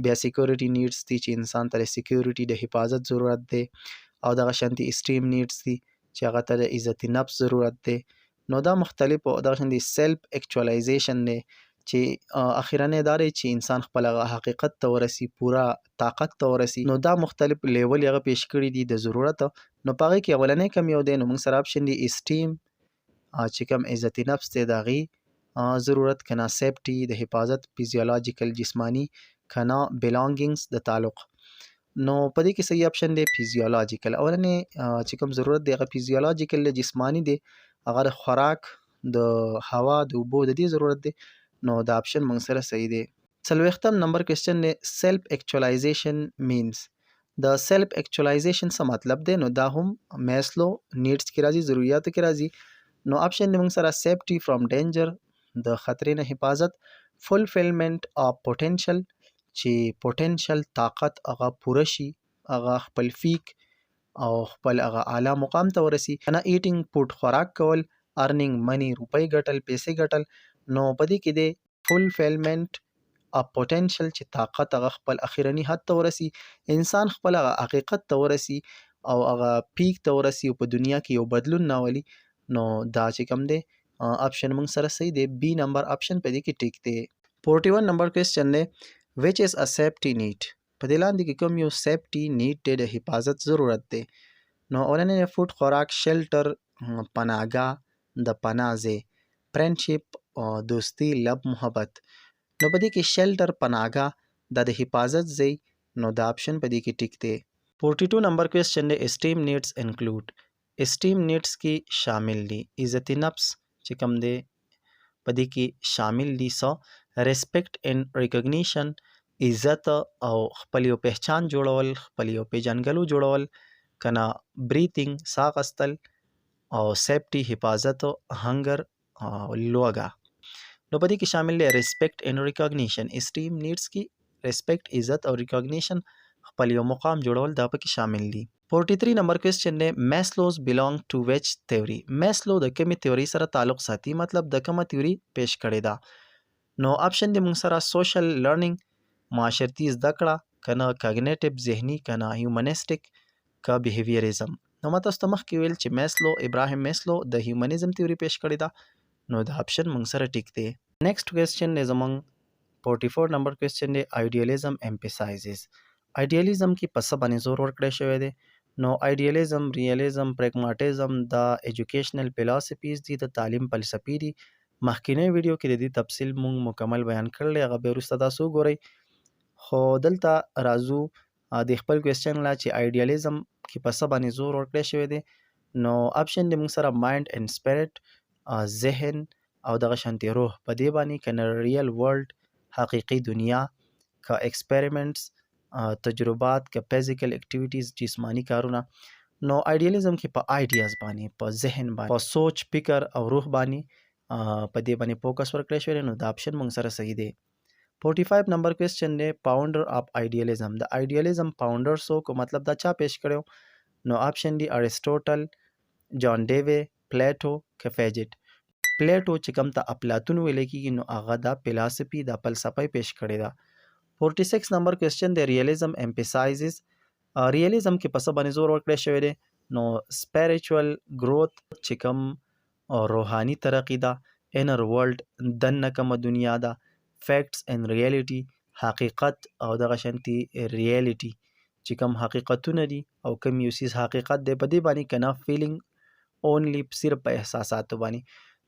بیا سیکیورټي نیډز دي چې انسان ته د سیکیورټي د حفاظت ضرورت دی او دغه شانتي اسټیم نیډز دي چې هغه ته د عزت نفس ضرورت دی نو دا مختلف او دغه شانتي سیلف اکچوالایزیشن دی چې اخرنۍ دا دی چې انسان خپل هغه حقیقت ته ورسي، پوره طاقت ته ورسي. نو دا مختلف لیول هغه پیش کړي دي د ضرورت. نو په هغې کې اولنی کوم یو دی، نو موږ سره اپشن دی اسټیم چې کوم عزت نفس دی د هغې ضرورت، که نه سیفټي د حفاظت، فیزیولوژیکل جسمانی، که نه بلانګینګز د تعلق. نو په دې کې صحیح اپشن دی فیزیولوژیکل. اولنی چې کوم ضرورت دی هغه فیزیولوژیکل جسمانی دی، هغه د خوراک، د هوا، د اوبو د دې ضرورت دی. نو دا اپشن موږ سره صحیح دی. 40 نمبر کوېسچن دی سیلف اکچوالایزیشن مینز. د سیلف اکچوالایزیشن څه مطلب دی؟ نو دا هم میسلو نیډز کې راځي، ضرورتو کې راځي. نو اپشن دی موږ سره سیفټي فرام ډینجر، د خطرې نه حفاظت، فولفلمنٹ اف پوټینشل، چې پوټینشل طاقت هغه پوره شي، هغه خپل فیک او خپل هغه اعلی مقام ته ورسي، نه ایټینګ فوډ خوراک کول، ارنینګ منی روپۍ ګټل، پیسې ګټل. نو په دې کې دی فولفلمنٹ اف پوټینشل، چې طاقت هغه خپل اخرني حد ته ورسي، انسان خپل هغه حقیقت ته ورسي او هغه پیک ته ورسي او په دنیا کې یو بدلون راولي. نو دا چې کوم دی اپشن موږ سره صحیح دی. بی نمبر اپشن په دې کې ټیک دی. 41 نمبر کوېسچن دی which is a safety need. په دې لاندې کې کوم یو سیفټي نیډ دی، د حفاظت ضرورت دی؟ نو اولنی فوډ خوراک، شیلټر پناهګاه، د پناه ځای، فرینډشپ دوستی، لب محبت. نو په دې کې شیلټر پناهګاه دا د حفاظت ځای، نو دا اپشن په دې کې ټیک دی. 42 نمبر کوېسچن دی اسټیم نیډز انکلوډ. اسټیم نیډز کې شامل دي عزت نفس چې کوم دی په دې کې شامل دي څه؟ ریسپیکټ اینڈ ریکګنیشن، عزت او خپل یو پہچان جوړول، خپل یو پیژنګلو جوړول، که نه بریتینګ ساه اخیستل، او سیفټي حفاظت، هنګر لوږه. نو په دې کې شامل دی ریسپیکټ اینڈ ریکګنیشن. اسټیم نیډز کې ریسپیکټ، عزت او ریکګنیشن، خپل یو مقام جوړول، دا پکې شامل دي. 43 نمبر کوېسچن دی میسلوز belong to which theory. میسلو د کومې تیوري سره تعلق ساتي، مطلب د کومه تیوري پیش کړې ده؟ نو اپشن دی موږ سره سوشل لرنینګ، معاشرتي زده کړه، که نه کاګنیټیو ذهني، که نه هیومنسټیک، که بیهیویریزم. نو ما تاسو ته مخکې ویل چې میسلو، ابراهیم میسلو د هیومنزم تیوري پیش کړې ده. نو دا اپشن موږ سره ټیک دی. نیکسٹ کوېسچن دی زموږ 44 نمبر کوېسچن دی ایډیالیزم امپسایزز. ایډیالیزم کې په څه باندې زور ورکړی شوی دی؟ نو ایډیالیزم، ریالیزم، پریګماټیزم دا ایجوکیشنل فلسفیز دي، د تعلیم فلسفي دي. مخکینی ویډیو کې د دې تفصیل مونږ مکمل بیان کړل، هغه بیا وروسته تاسو وګورئ. خو دلته راځو د خپل کوېسچن لا چې ایډیالیزم کې په څه باندې زور ورکړی شوی دی. نو اپشن دی موږ سره مایند اینډ سپیرټ، ذهن او دغه شانتې روح په دې باندې، که نه ریل ورلډ حقیقي دنیا، که ایکسپریمنټس تجربات، که فزیکل اکټیویټیز جسمانی کارونه. نو ایډیالیزم کې په آیډیاز باندې، په ذهن باندې، په سوچ، فکر او روح باندې په دې باندې فوکس ورکړی شوی دی. نو دا اپشن موږ سره صحیح دی. 45 نمبر کوېسچن دی فاؤنډر اف ایډیالیزم. د ایډیالیزم فاؤنډر څوک، مطلب دا چا پیش کړی؟ نو اپشن دی ارسطوټل، جان ډیوی، پلیټو، که فیجټ. پلیټو چې کوم ته افلاطون ویل کېږي، نو هغه دا فلسفي، دا فلسفه پیش کړې ده. 46 نمبر کوېسچن دی ریالیزم امپسایزز. ریالیزم کې په څه باندې زور ورکړی شوی دی؟ نو سپیریچوال گروث چې کوم روحاني ترقي ده، انر ورلډ دننه کومه دنیا ده، فیکټس اینڈ ریالټي حقیقت او دغه شانتي ریالټي چې کوم حقیقتونه دي او کوم یو څیز حقیقت دی، په دې باندې که نه فیلینګ اونلی، صرف په احساساتو باندې.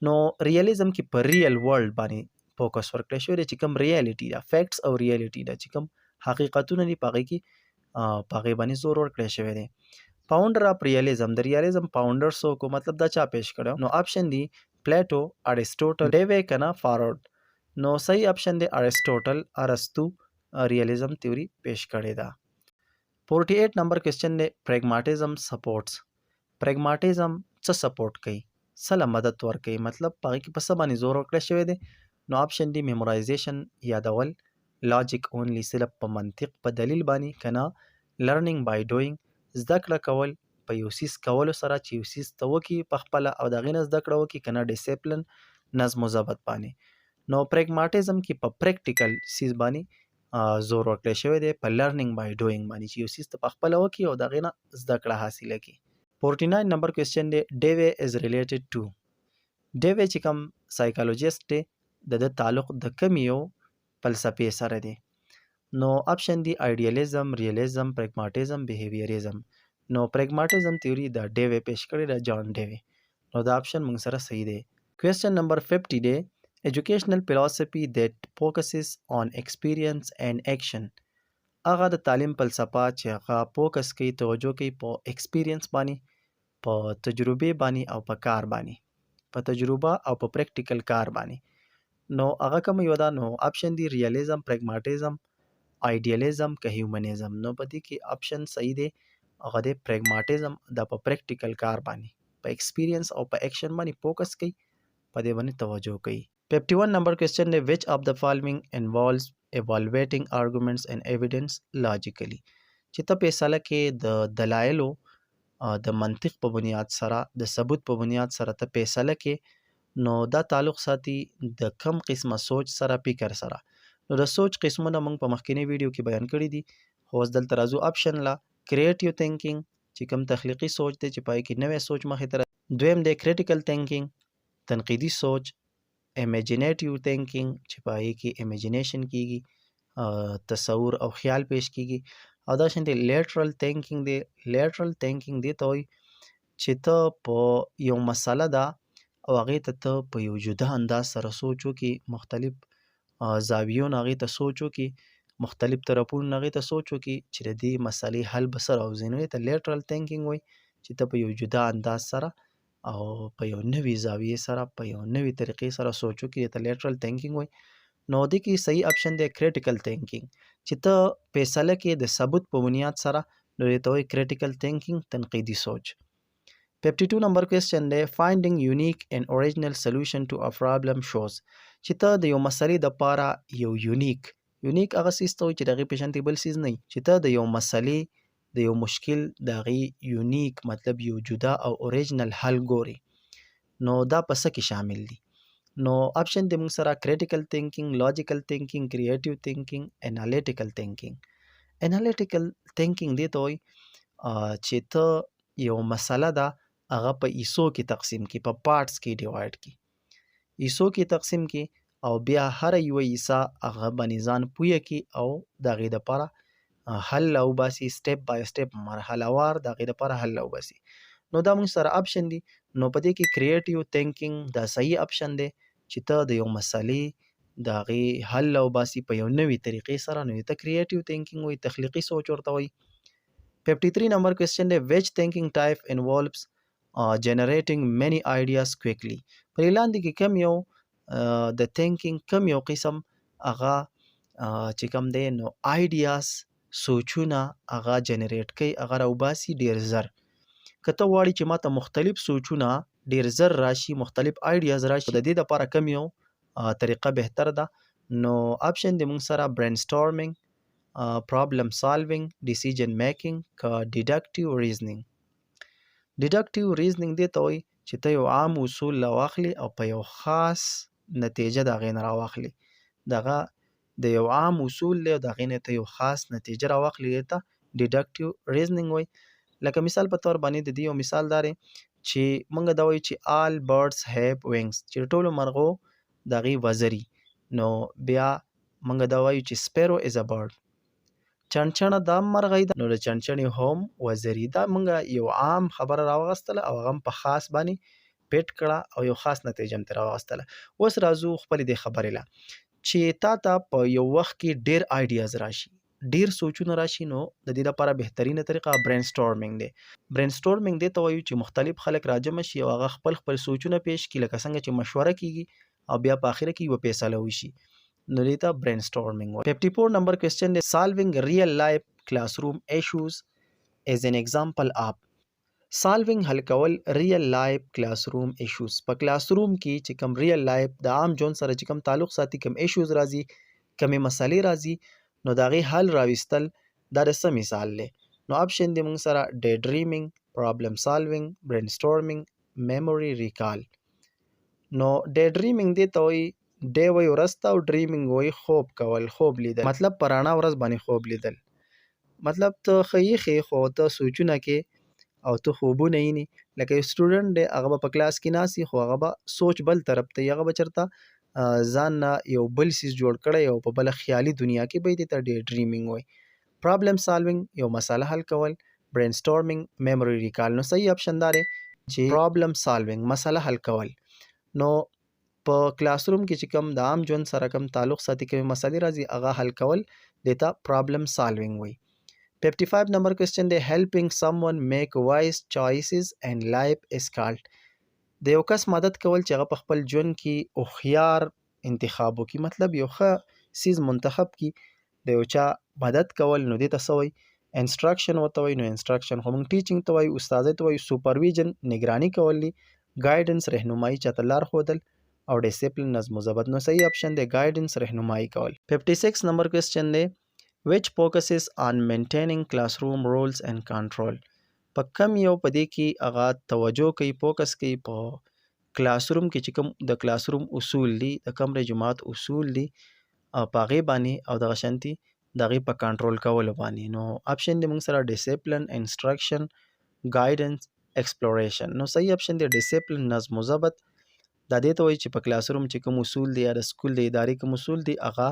نو ریالیزم کې په ریل ورلډ باندې فوکس ورکړی شوی دی، چې کوم ریالټي ده، فیکټس او ریالټي ده، چې کوم حقیقتونه دي په هغې کې په هغې باندې زور ورکړی شوی دی. فاؤنډر اف ریالیزم، د ریالیزم فاؤنډر څوک، مطلب دا چا پیش کړی؟ نو اپشن دی پلیټو، ارسطوټل، ډیوی، که نه فاروډ. نو صحیح اپشن دی ارسطوټل، ارسطو ریالیزم تیوري پیش کړې ده. 48 نمبر کوېسچن دی پریګماټیزم سپورټس. پریګماټیزم څه سپورټ کوي، څه له مدد ورکوي، مطلب په هغې کې په څه باندې زور ورکړی شوی دی؟ نو اپشن دی میمورایزیشن، یادول، لاجیک اونلی، صرف په منطق، په دلیل باندې، که نه لرنینګ بای ډوینګ، زده کړه کول په یو څیز کولو سره، چې یو څیز ته وکړي په خپله او د هغې نه زده کړه وکړي، که نه ډیسپلن، نظم و ضبط باندې. نو پریګماټیزم کې په پریکټیکل څیز باندې زور ورکړی شوی دی، په لرنینګ بای ډوینګ باندې، چې یو څیز ته په خپله وکړي او د هغې نه زده کړه حاصله کړي. 49 نمبر کوېسچن دی ډیوی از ریلیټډ ټو. ډیوی چې کوم سایکالوجیسټ دی، د تعلق د کوم یو فلسفې سره دی. نو اپشن دی ایډیالیزم، ریالیزم، پریګماټیزم، بیهیویریزم. نو پریګماټیزم تیوري د ډیوی پیش کړی د جان ډیوی. نو دا اپشن موږ سره صحیح دی. کوېسچن نمبر 50 دی educational philosophy that focuses on experience and action. هغه د تعلیم فلسفه چې هغه فوکس کوي، توجه کوي په ایکسپیرینس باندې، په تجربې باندې او په کار باندې، په تجربه او په پریکټیکل کار باندې. نو هغه کوم یو ده؟ نو اپشن دی ریالیزم، پریګماټیزم، ایډیالیزم که هیومنیزم. نو په دې کې اپشن صحیح دی، هغه دی پریګماټیزم. دا په پریکټیکل کار باندې، په ایکسپیرینس او په ایکشن باندې فوکس کوي، په دې باندې توجه کوي. 51 نمبر کوېسچن دی which of the following involves evaluating arguments and evidence logically. چې ته فیصله کې د دلایلو د منطق په بنیاد سره، د ثبوت په بنیاد سره ته فیصله کې، نو دا تعلق ساتي د کم قسمه سوچ سره، فکر سره. نو د سوچ قسمونه موږ په مخکینی ویډیو کې بیان کړي دي. خو اوس دلته راځو اپشن لا. کریټیو تینکینګ چې کوم تخلیقي سوچ دی چې پای کې نوې سوچ مخې ته. دویم دی کریټیکل تینکینګ، تنقیدي سوچ. امیجینیټیو تینکینګ چې پای کې امیجینیشن کیږي، تصور او خیال پیش کیږي. او دا شان دی لیټرل تینکینګ دی. لیټرل تینکینګ دی ته وایي چې ته په یو مسله ده او هغې ته په یو جدا انداز سره سوچ وکړي، مختلف زاویو نه هغې ته سوچ وکړي، مختلف طرفونو نه هغې ته سوچ وکړي چې د دې مسلې حل به څه راوځي. نو ته لیټرل تینکینګ وایي چې ته په یو جدا انداز سره او په یو نوي زاویې سره، په یو نوي طریقې سره سوچ وکړي، ته لیټرل تینکینګ وایي. نو دې کې صحیح اپشن دی کریټیکل تینکینګ، چې ته فیصله کې د ثبوت په بنیاد سره، نو دې ته وایي کریټیکل تینکینګ، تنقیدي سوچ. 52 نمبر کوېسچن دی finding unique and original solution to a problem shows. چې ته د یو مسلې دپاره یو یونیک هغه څیز ته وایي چې د هغې پېژندې بل څیز نه وي. چې ته د یو مسلې، د یو مشکل د هغې یونیک مطلب یو جدا او اوریجنل حل ګوري. نو دا په څه کې شامل دي؟ نو اپشن دی موږ سره کریټیکل تینکینګ، لاجیکل تینکینګ، کریټیو تینکینګ، انالیټیکل تینکینګ. انالیټیکل تینکینګ دی ته وایي چې ته یو مسله ده هغه په ایسو کې تقسیم کی، په پارټس کې ډیوایډ کی، ایسو کې تقسیم کی، او بیا هر یو ایسا هغه باندې ځان پوهه کی او د هغې دپاره حل راوباسي، سټیپ بای سټیپ، مرحله وار د هغې دپاره حل راوباسي. نو دا موږ سره اپشن دی. نو په دې کې کریټیو تینکینګ دا صحیح اپشن دی چې ته د یو مسلې د هغې حل راوباسي په یو نوي طریقې سره، نو ته کریټیو تینکینګ وایي، تخلیقي سوچ ورته وایي. 53 نمبر کوېسچن دی which thinking type involves generating many ideas quickly. په لاندې کې کم یو د تینکینګ کم یو قسم هغه چې کم دی نو آیډیاز، سوچونه هغه جنریټ کوي، هغه راوباسي ډیر زر. که ته غواړې چې ماته مختلف سوچونه ډیر زر راشي، مختلف آیډیاز راشي، د دې دپاره کم یو طریقه بهتر ده. نو اپشن دی موږ سره برین سټارمینګ، پرابلم سالوینګ، ډیسیژن میکینګ که ډیډکټیو ریزنینګ. ډیډکټیو ریزنینګ دی ته وایي چې ته یو عام اصول راواخلي او په یو خاص نتیجه د هغې نه راواخلي. دغه د یو عام اصول دی او د هغې نه ته یو خاص نتیجه راواخلي، دې ته ډیډکټیو ریزنینګ وایي. لکه مثال په طور باندې د دې یو مثال دا دی چې موږ دا وایو چې all birds have wings، چې ټولو مرغو د هغې وزري. نو بیا موږ دا وایو چې sparrow is a bird، چنچڼه دا مرغۍ ده، نو د چنچڼې هم وزري. دا موږ یو عام خبره راوغستله او هغه هم په خاص باندې پیټ کړه او یو خاص نتیجه هم ترې راوغستله. اوس راځو خپلې دې خبرې له چې تا ته په یو وخت کې ډېر آیډیاز راشي، ډېر سوچونه راشي. نو د دې لپاره بهترینه طریقه برین سټارمینګ دی. برین سټارمینګ دې ته وایو چې مختلف خلک راجمع شي او هغه خپل سوچونه پیش کړي، لکه څنګه چې مشوره کیږي او بیا په آخره کې یوه فیصله وشي. نو دې ته برین سټارمینګ وایي. 54 نمبر کوېسچن دی سالوینګ ریل لایف کلاس روم ایشوز از ان ایگزامپل آف. سالوینګ حل کول ریل لایف کلاس روم ایشوز. په کلاس روم کې چې کوم ریل لایف د عام ژوند سره چې کوم تعلق ساتي، کوم ایشوز راځي، کومې مسلې راځي، نو د هغې حل راویستل دا د څه مثال دی؟ نو اپشن دی موږ سره ډے ډریمینګ، پرابلم سالوینګ، برین سټارمینګ، میموري ریکال. نو ډے ډریمینګ دی ته وایي ډے وایي ورځ ته او ډریمینګ وایي خوب کول، خوب لیدل، مطلب په رڼا ورځ باندې خوب لیدل. مطلب ته ښه یې خو ته سوچونه کې او ته خوبونه ویني. لکه یو سټوډنټ دی هغه به په کلاس کې ناست وي خو هغه به سوچ بل طرف ته وي، هغه به چېرته ځان نه یو بل څیز جوړ کړی او په بله خیالي دنیا کې به یې دې ته ډې ډریمینګ وایي. پرابلم سالوینګ یو مسله حل کول، برین سټورمینګ میموري ریکال. نو صحیح اپشن دا دی چې پرابلم سالوینګ مسله حل کول. نو په کلاس روم کې چې کوم د عام ژوند سره کوم تعلق ساتي کومې مسلې راځي هغه حل کول دې ته پرابلم سالوینګ وایي. 55 نمبر کوېسچن دی helping someone make wise choices and life is called. د یو کس مدد کول چې هغه په خپل ژوند کې هوښیار انتخاب وکړي، مطلب یو ښه څیز منتخب کړي، د یو چا مدد کول نو دې ته څه وایي؟ انسټرکشن ورته وایي. نو انسټرکشن خو موږ ټیچینګ ته وایو، استاذۍ ته وایو. سوپرویژن نگراني کول دي، ګایډنس رهنمایي چاته لار ښودل، او ډیسپلین نظم و ضبط. نو صحیح اپشن دی ګایډنس رهنمایي کول. 56 نمبر کوېسچن دی which focuses on maintaining classroom rules and control. په کم یو په دې کې هغه توجه کوي، فوکس کوي په کلاس روم کې چې کوم د کلاس روم اصول دي، د کمرې جماعت اصول دي، په هغې باندې او دغه شانتي د هغې په کنټرول کولو باندې. نو اپشن دی موږ سره ډیسپلین، انسټرکشن، ګایډنس، ایکسپلوریشن. نو صحیح اپشن دی ډیسپلین نظم و ضبط. دا دې ته وایي چې په کلاس روم چې کوم اصول دي یا د سکول د ادارې کوم اصول دي هغه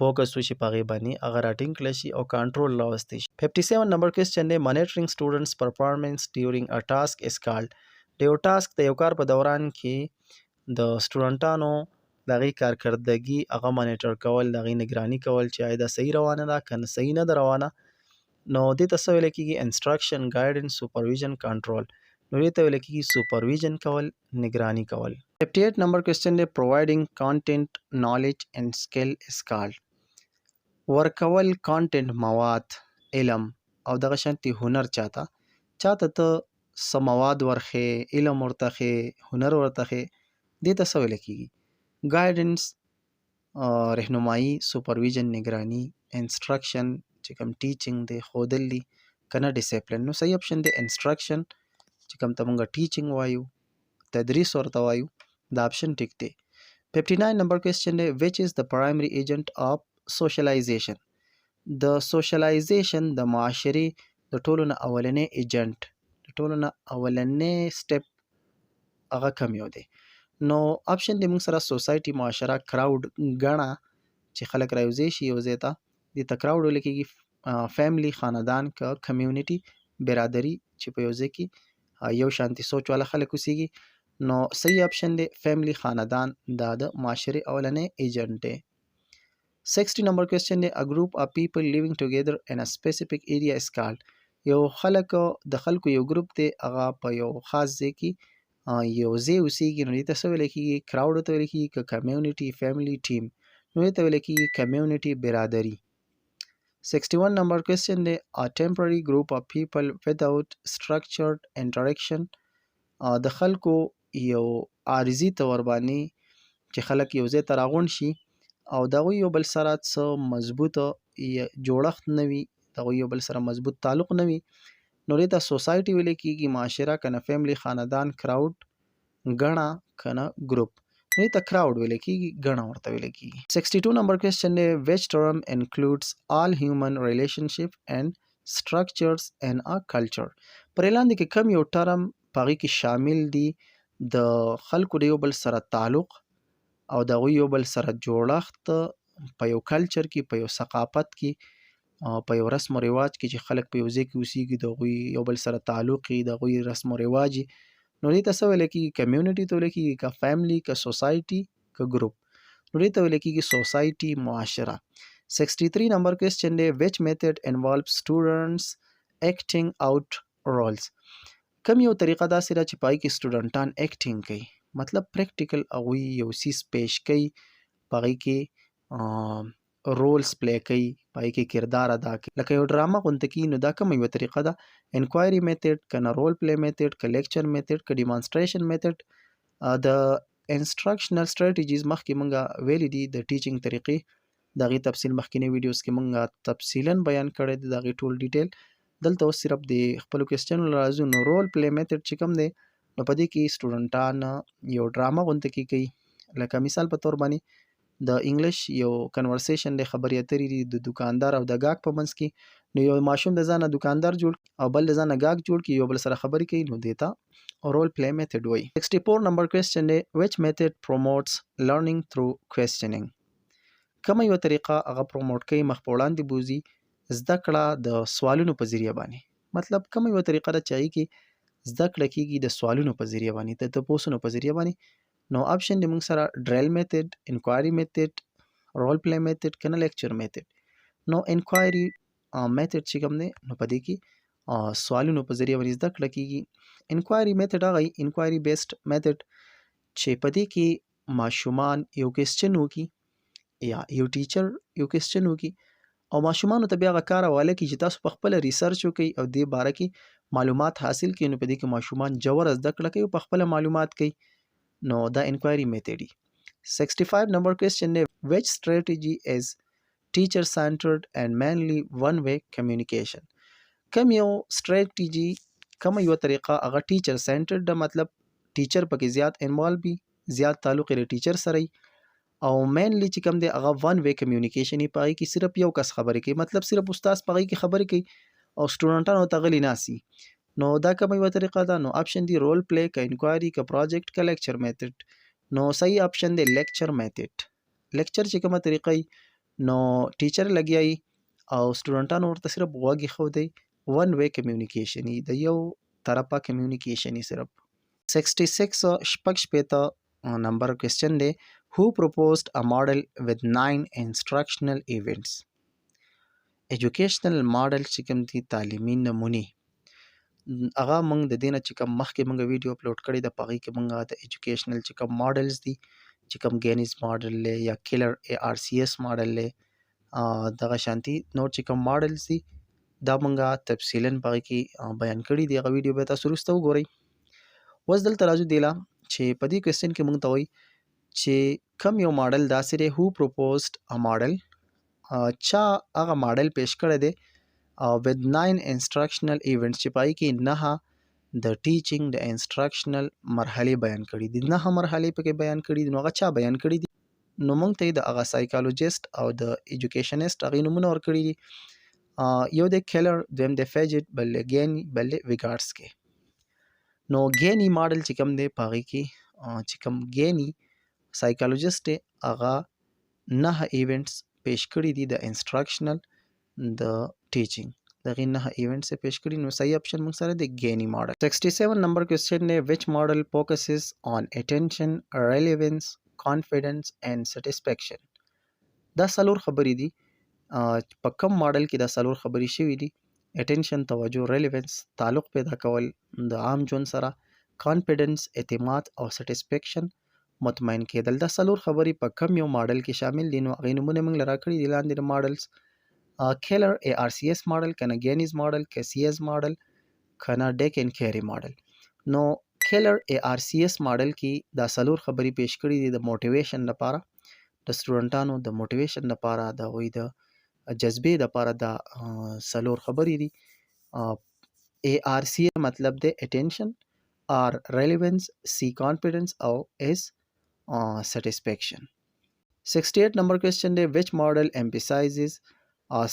فوکس وشي په هغې باندې، هغه راټینګ کړی شي او کنټرول راوستی شي. 57 نمبر کوېسچن دی monitoring students performance during a task is called. د یو ټاسک د یو کار په دوران کې د سټوډنټانو د هغې کارکردګي هغه مانیټر کول، د هغې نګراني کول چې آیا دا صحیح روانه ده که نه صحیح نه ده روانه. نو دې ته څه ویلی کېږي؟ انسټرکشن، ګایډنس، سوپرویژن، کنټرول. نو دې ته ویلی کېږي سوپرویژن کول، نگراني کول. 58 نمبر کوېسچن دی providing content knowledge and skill is called. ورکول کانټنټ مواد، علم او دغه شانتي هنر چاته ته څه مواد ورښې، علم ورته ښې، هنر ورته ښې، دې ته څه ویلی کېږي؟ ګایډنس رهنمایي، سوپرویژن نگراني، انسټرکشن چې کوم ټیچینګ دی ښودل دي که نه ډیسپلین. نو صحیح اپشن دی انسټرکشن چې کوم ته موږ ټیچینګ وایو، تدریس ورته وایو، دا اپشن ټیک دی. 59 نمبر کوېسچن دی which is the primary agent of socialization. د سوشلایزیشن د معاشرې د ټولو نه اولنی ایجنټ، د ټولو نه اولنی سټپ هغه کم یو دی؟ نو اپشن دی موږ سره سوسایټي، معاشره، کراود، ګڼه چې خلک رایوځای شي یو ځای ته، دې ته کراود ویلی کېږي. فیملی، خاندان که کمیونټي، برادري چې په یو ځای کې یو شانتي سوچ والا خلک اوسیږي. نو صحیح اپشن دی فیملی، خاندان، دا د معاشرې اولنی ایجنټ دی. 60 نمبر کوېسچن دی a group of people living together in a specific area is called. یو خلکو یو ګروپ دی هغه په یو خاص ځای کې یو ځای اوسیږي. نو دې ته څه ویلی کېږي؟ کراود ته ویلی کېږي، که کمیونټي، فیملی، ټیم. نو دې ته ویلی کېږي کمیونټي، برادري. 61 نمبر کوېسچن دی a temporary group of people without structured interaction. د خلکو یو عارضي طور باندې چې خلک یو ځای ته راغونډ شي او د هغوی یو بل سره څه مضبوط جوړښت نه وي، د هغوی یو بل سره مضبوط تعلق نه وي، نو دې ته سوسایټي ویلی کېږي، معاشره که نه فیملی، خاندان، کراود، ګڼه که نه ګروپ. نو دې ته کراود ویلی کېږي، ګڼه ورته ویلی کېږي. 62 نمبر کوېسچن دی which term includes all human relationship and structures and a culture. پر لاندې کې کم یو ټرم په هغې کې شامل دي د خلکو د یو بل سره تعلق او د هغوی یو بل سره جوړښت په یو کلچر کې، په یو ثقافت کې، په یو رسم و رواج کې چې خلک په یو ځای کې اوسیږي، د هغوی یو بل سره تعلق وي، د هغوی رسم و رواج وي. نو دې ته څه ویلی کېږي؟ کمیونټي ته ویلی کېږي، که فیملی، که سوسایټي، که ګروپ. نو دې ته ویلی کېږي سوسایټي، معاشره. 63 نمبر کوېسچن دی which method involves students acting out roles. کم یو طریقه داسې ده چې په هغې کې سټوډنټان ایکټینګ کوي، مطلب پریکټیکل هغوی یو څیز پیش کوي، په هغې کې رولز پلی کوي، په هغې کې کردار ادا کوي، لکه یو ډرامه غونته کېږي. نو دا کومه یوه طریقه ده؟ انکوایري میتھډ، که نه رول پلی میتھډ، که لیکچر میتھډ، که ډیمانسټریشن میتھډ. د انسټرکشنل سټریټیجیز مخکې موږ ویلي دي، د ټیچینګ طریقې د هغې تفصیل مخکینی ویډیوز کې موږ تفصیلا بیان کړی دی، د هغې ټول ډیټیل. دلته اوس صرف د خپلو کوېسچنو راځو. نو رول پلی میتھډ چې کوم دی، نو په دې کې سټوډنټان یو ډرامه غونته کې کوي، لکه مثال په تور باندې د انګلیش یو کنورسیشن دی، خبرې اترې دي د دوکاندار او د ګاهک په منځ کې. نو یو ماشوم د ځانه دوکاندار جوړ او بل د ځانه ګاهک جوړ کړي، یو بل سره خبرې کوي، نو دې ته role play method وایي. 64 نمبر کوېسچن دی which method promotes learning through questioning. کومه یوه طریقه هغه پروموټ کوي مخ په وړاندې بوځي زده کړه د سوالونو په ذریعه باندې. مطلب کومه یوه طریقه ده چې هغې کې زده کړه کېږي د سوالونو په ذریعه باندې د تپوسونو په ذریعه باندې. نو آپشن دی موږ سره ډریل میتھډ، انکوایري میتھډ، رول پلی میتھډ که نه لیکچر میتھډ. نو انکوایري میتھډ چې کوم دی نو په دې کې سوالونو په ذریعه باندې زده کړه کېږي. انکوایري میتھډ هغه انکوایري بیسډ میتھډ چې په دې کې ماشومان یو کوېسچن وکړي یا یو ټیچر یو کوېسچن وکړي او ماشومانو ته بیا هغه کار حواله کړي چې تاسو په خپله ریسرچ وکړئ او دې باره کې معلومات حاصل کړئ. نو په دې کې ماشومان جوړه زده کړه کوي او په خپله معلومات کوي. نو دا انکوایري میتھډ دی. 65 نمبر کوېسچن دی which strategy is teacher centered and mainly one way communication. کوم یو سټریټیجي کومه یوه طریقه هغه ټیچر سینټرډ ده، مطلب ټیچر پکې زیات انوالو وي، زیات تعلق یې له ټیچر سره وي او مینلی چې کوم دی هغه ون وے کمیونیکیشن یې په هغې کې صرف یو کس خبرې کوي، مطلب صرف استاد په هغې کې خبرې کوي او سټوډنټان ورته غلي ناست وي. نو دا کومه یوه طریقه ده؟ نو آپشن دی رول پلی که انکوایري که پروجیکټ که لیکچر میتھډ. نو صحیح آپشن دی لیکچر میتھډ. لیکچر چې کومه طریقه وي نو ټیچر لګیا وي او سټوډنټانو ورته صرف غوږ ایښودی، ون وے کمیونیکیشن یي، د یو طرفه کمیونیکیشن یي صرف. 66 شپږ شپېته نمبر کوېسچن دی who proposed a model with 9 instructional events. ایجوکیشنل ماډل چې کوم دي تعلیمي نمونې هغه موږ د دې نه چې کوم مخکې موږ ویډیو اپلوډ کړی ده په هغې کې موږ د ایجوکیشنل چې کوم ماډلز دي چې کوم ګینیز ماډل دی یا کیلر ARCS ماډل دی دغه شانتي نور چې کوم ماډلز دي دا موږ تفصیلا په هغې کې بیان کړي دي. هغه ویډیو به تاسو وروسته وګورئ. اوس دلته راځو دې له چې په دې کوېسچن کې موږ ته وایي چې کوم یو ماډل داسې دی who proposed a model چا هغه ماډل پیش کړی دی with 9 instructional events چې په هغې کې 9 د ټیچینګ د انسټرکشنل مرحلې بیان کړي دي. 9 مرحلې پکې بیان کړي دي. نو هغه چا بیان کړي دي؟ نو موږ ته یې د هغه سایکالوجیسټ او د ایجوکیشنسټ هغې نومونه ورکړي دي. یو دی کیلر، دویم دی فیجټ، بل دی ګیني، بل دی ویګارډسکي. نو ګیني ماډل چې کوم دی په هغې کې چې کوم ګیني سایکالوجیسټ دی هغه 9 ایونټس پیش کړي دي د انسټرکشنل د ټیچینګ د هغې 9 ایونټس یې پیش کړي. نو صحیح اپشن موږ سره د ګیني ماډل. 67 نمبر کوېسچن دی which model focuses on attention, relevance, confidence and satisfaction. دا څلور خبرې دي په کوم ماډل کې دا څلور خبرې شوي دي؟ اټینشن توجه، ریلیونس تعلق پیدا کول د عام ژوند سره، کانفیډنس اعتماد او سټیسفیکشن مطمئن کېدل. دا څلور خبرې په کم یو ماډل کې شامل دي. نو هغې نومونه موږ له راکړي دي لاندې د ماډلز کیلر ARCS ماډل، که نه ګینیز ماډل، که سیز ماډل، که نه ډیک اینډ کیری ماډل. نو کیلر ARCS ماډل کې دا څلور خبرې پیش کړي دي د موټیویشن لپاره، د سټوډنټانو د موټیویشن لپاره، د هغوی د جذبې لپاره دا څلور خبرې دي. ARCS مطلب دی اټینشن، R ریلیونس، C کانفیډنس او S satisfaction. 68 نمبر کوېسچن دی which model emphasizes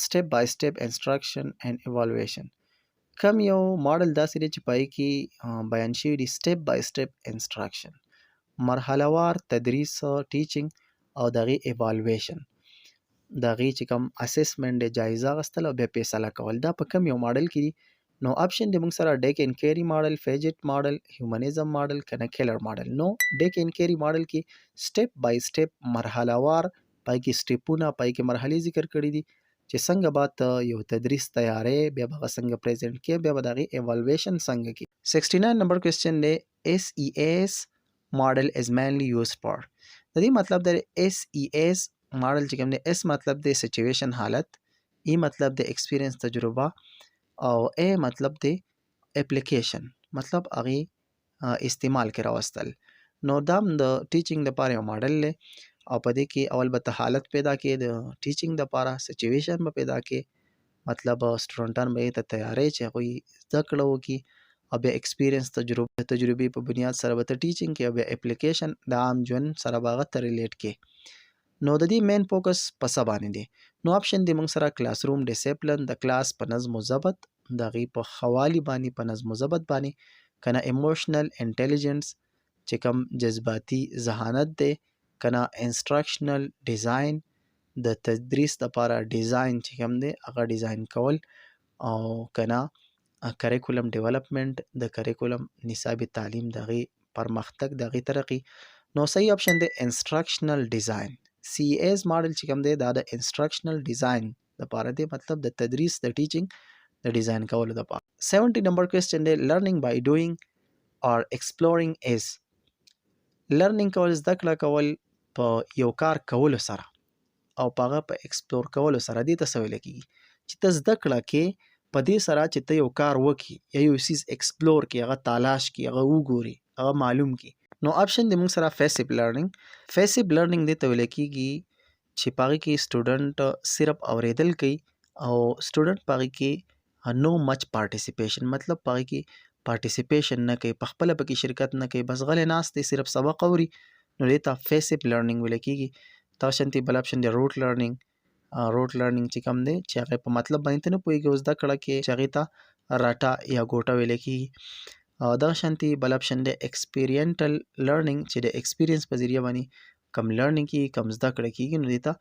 step by step instruction and evaluation. کم یو ماډل داسې دی چې په هغې کې بیان شوي دي step by step instruction، مرحله وار تدریس، ټیچینګ او د هغې ایوالویشن، د هغې چې کوم اسسمنټ دی جایزه اخیستل او بیا فیصله کول. دا په کم یو ماډل کې دي؟ نو آپشن دی موږ سره ډیک اینډ کیری ماډل، فیجټ ماډل، هیومنزم ماډل که نه کیلر ماډل. نو ډیک اینډ کیری ماډل کې سټیپ بای سټیپ مرحله وار پای کې سټیپونه پای کې مرحلې ذکر کړي دي چې څنګه به ته یو تدریس تیارې، بیا به هغه څنګه پریزنټ کې، بیا به د هغې ایوالویشن څنګه کې. 69 نمبر کوېسچن دی SES ماډل از مینلی یوز فار. د دې مطلب دی SES ماډل چې کوم دی S مطلب دی سچویشن حالت، E مطلب دی ایکسپیرینس تجربه او A مطلب دی اپلیکیشن، مطلب هغې استعمال کې راوستل. نو دا هم د ټیچینګ دپاره یو ماډل دی او په دې کې اول به ته حالت پیدا کې د ټیچینګ دپاره، سچویشن به پیدا کې، مطلب سټوډنټان به یې ته تیاری چې هغوی زده کړه وکړي او بیا ایکسپیرینس تجربې په بنیاد سره به ته ټیچینګ کې او بیا اپلیکیشن د عام ژوند سره به هغه ته ریلیټ کې. نو د دې مین فوکس په څه باندې دی؟ نو آپشن دی موږ سره کلاس روم ډسپلن، د کلاس په نظم و ضبط، د هغې په ښه والي باندې، په نظم و ضبط باندې، کنه ایموشنل انټیلیجنس چې کوم جذباتي ذهانت دی، کنه انسټرکشنل ډیزاین د تدریس لپاره ډیزاین چې کوم دی هغه ډیزاین کول، او کنه کریکولم ډیولپمنٹ د کریکولم نصاب تعلیم دغه پرمختګ دغه ترقی. نو صحیح اپشن دی انسټرکشنل ډیزاین. سی ایز ماډل چې کوم دی دا د انسټرکشنل ډیزاین لپاره دی، مطلب د تدریس د ټیچینګ د ډیزاین کولو لپاره. 70 نمبر کوېسچن دی لرنینګ بای ډوینګ اور ایکسپلورینګ از. لرنینګ کول زده کړه کول په یو کار کولو سره او په هغه په ایکسپلور کولو سره. دې ته څه ویل کېږي چې ته زده کړه کې په دې سره چې ته یو کار وکړي یا یو څیز ایکسپلور کړي، هغه تالاش کړي، هغه وګوري، هغه معلوم کړي. نو اپشن دی موږ سره فیسیو لرنینګ. فیسیو لرنینګ دې ته ویل کېږي چې په هغې کې سټوډنټ صرف اورېدل کوي او سټوډنټ په هغې کې نو مچ پارټیسیپیشن، مطلب په هغې کې پارټیسیپیشن نه کوي، په خپله پکې شرکت نه کوي، بس غلی ناست دی، صرف سبق اوري. نو دې ته فیسیو لرنینګ ویل کېږي. دا شانتې بل اپشن دی روټ لرنینګ. روټ لرنینګ چې کوم دی چې هغه په مطلب باندې ته نه پوهېږي او زده کړه کې چې هغې ته راټه یا ګوټه ویل کېږي. دغه شانتې بل اپشن دی ایکسپیرینټل لرنینګ چې د ایکسپیرینس په ذریعه باندې کم لرنینګ کېږي، کم زده کړه کېږي. نو دې ته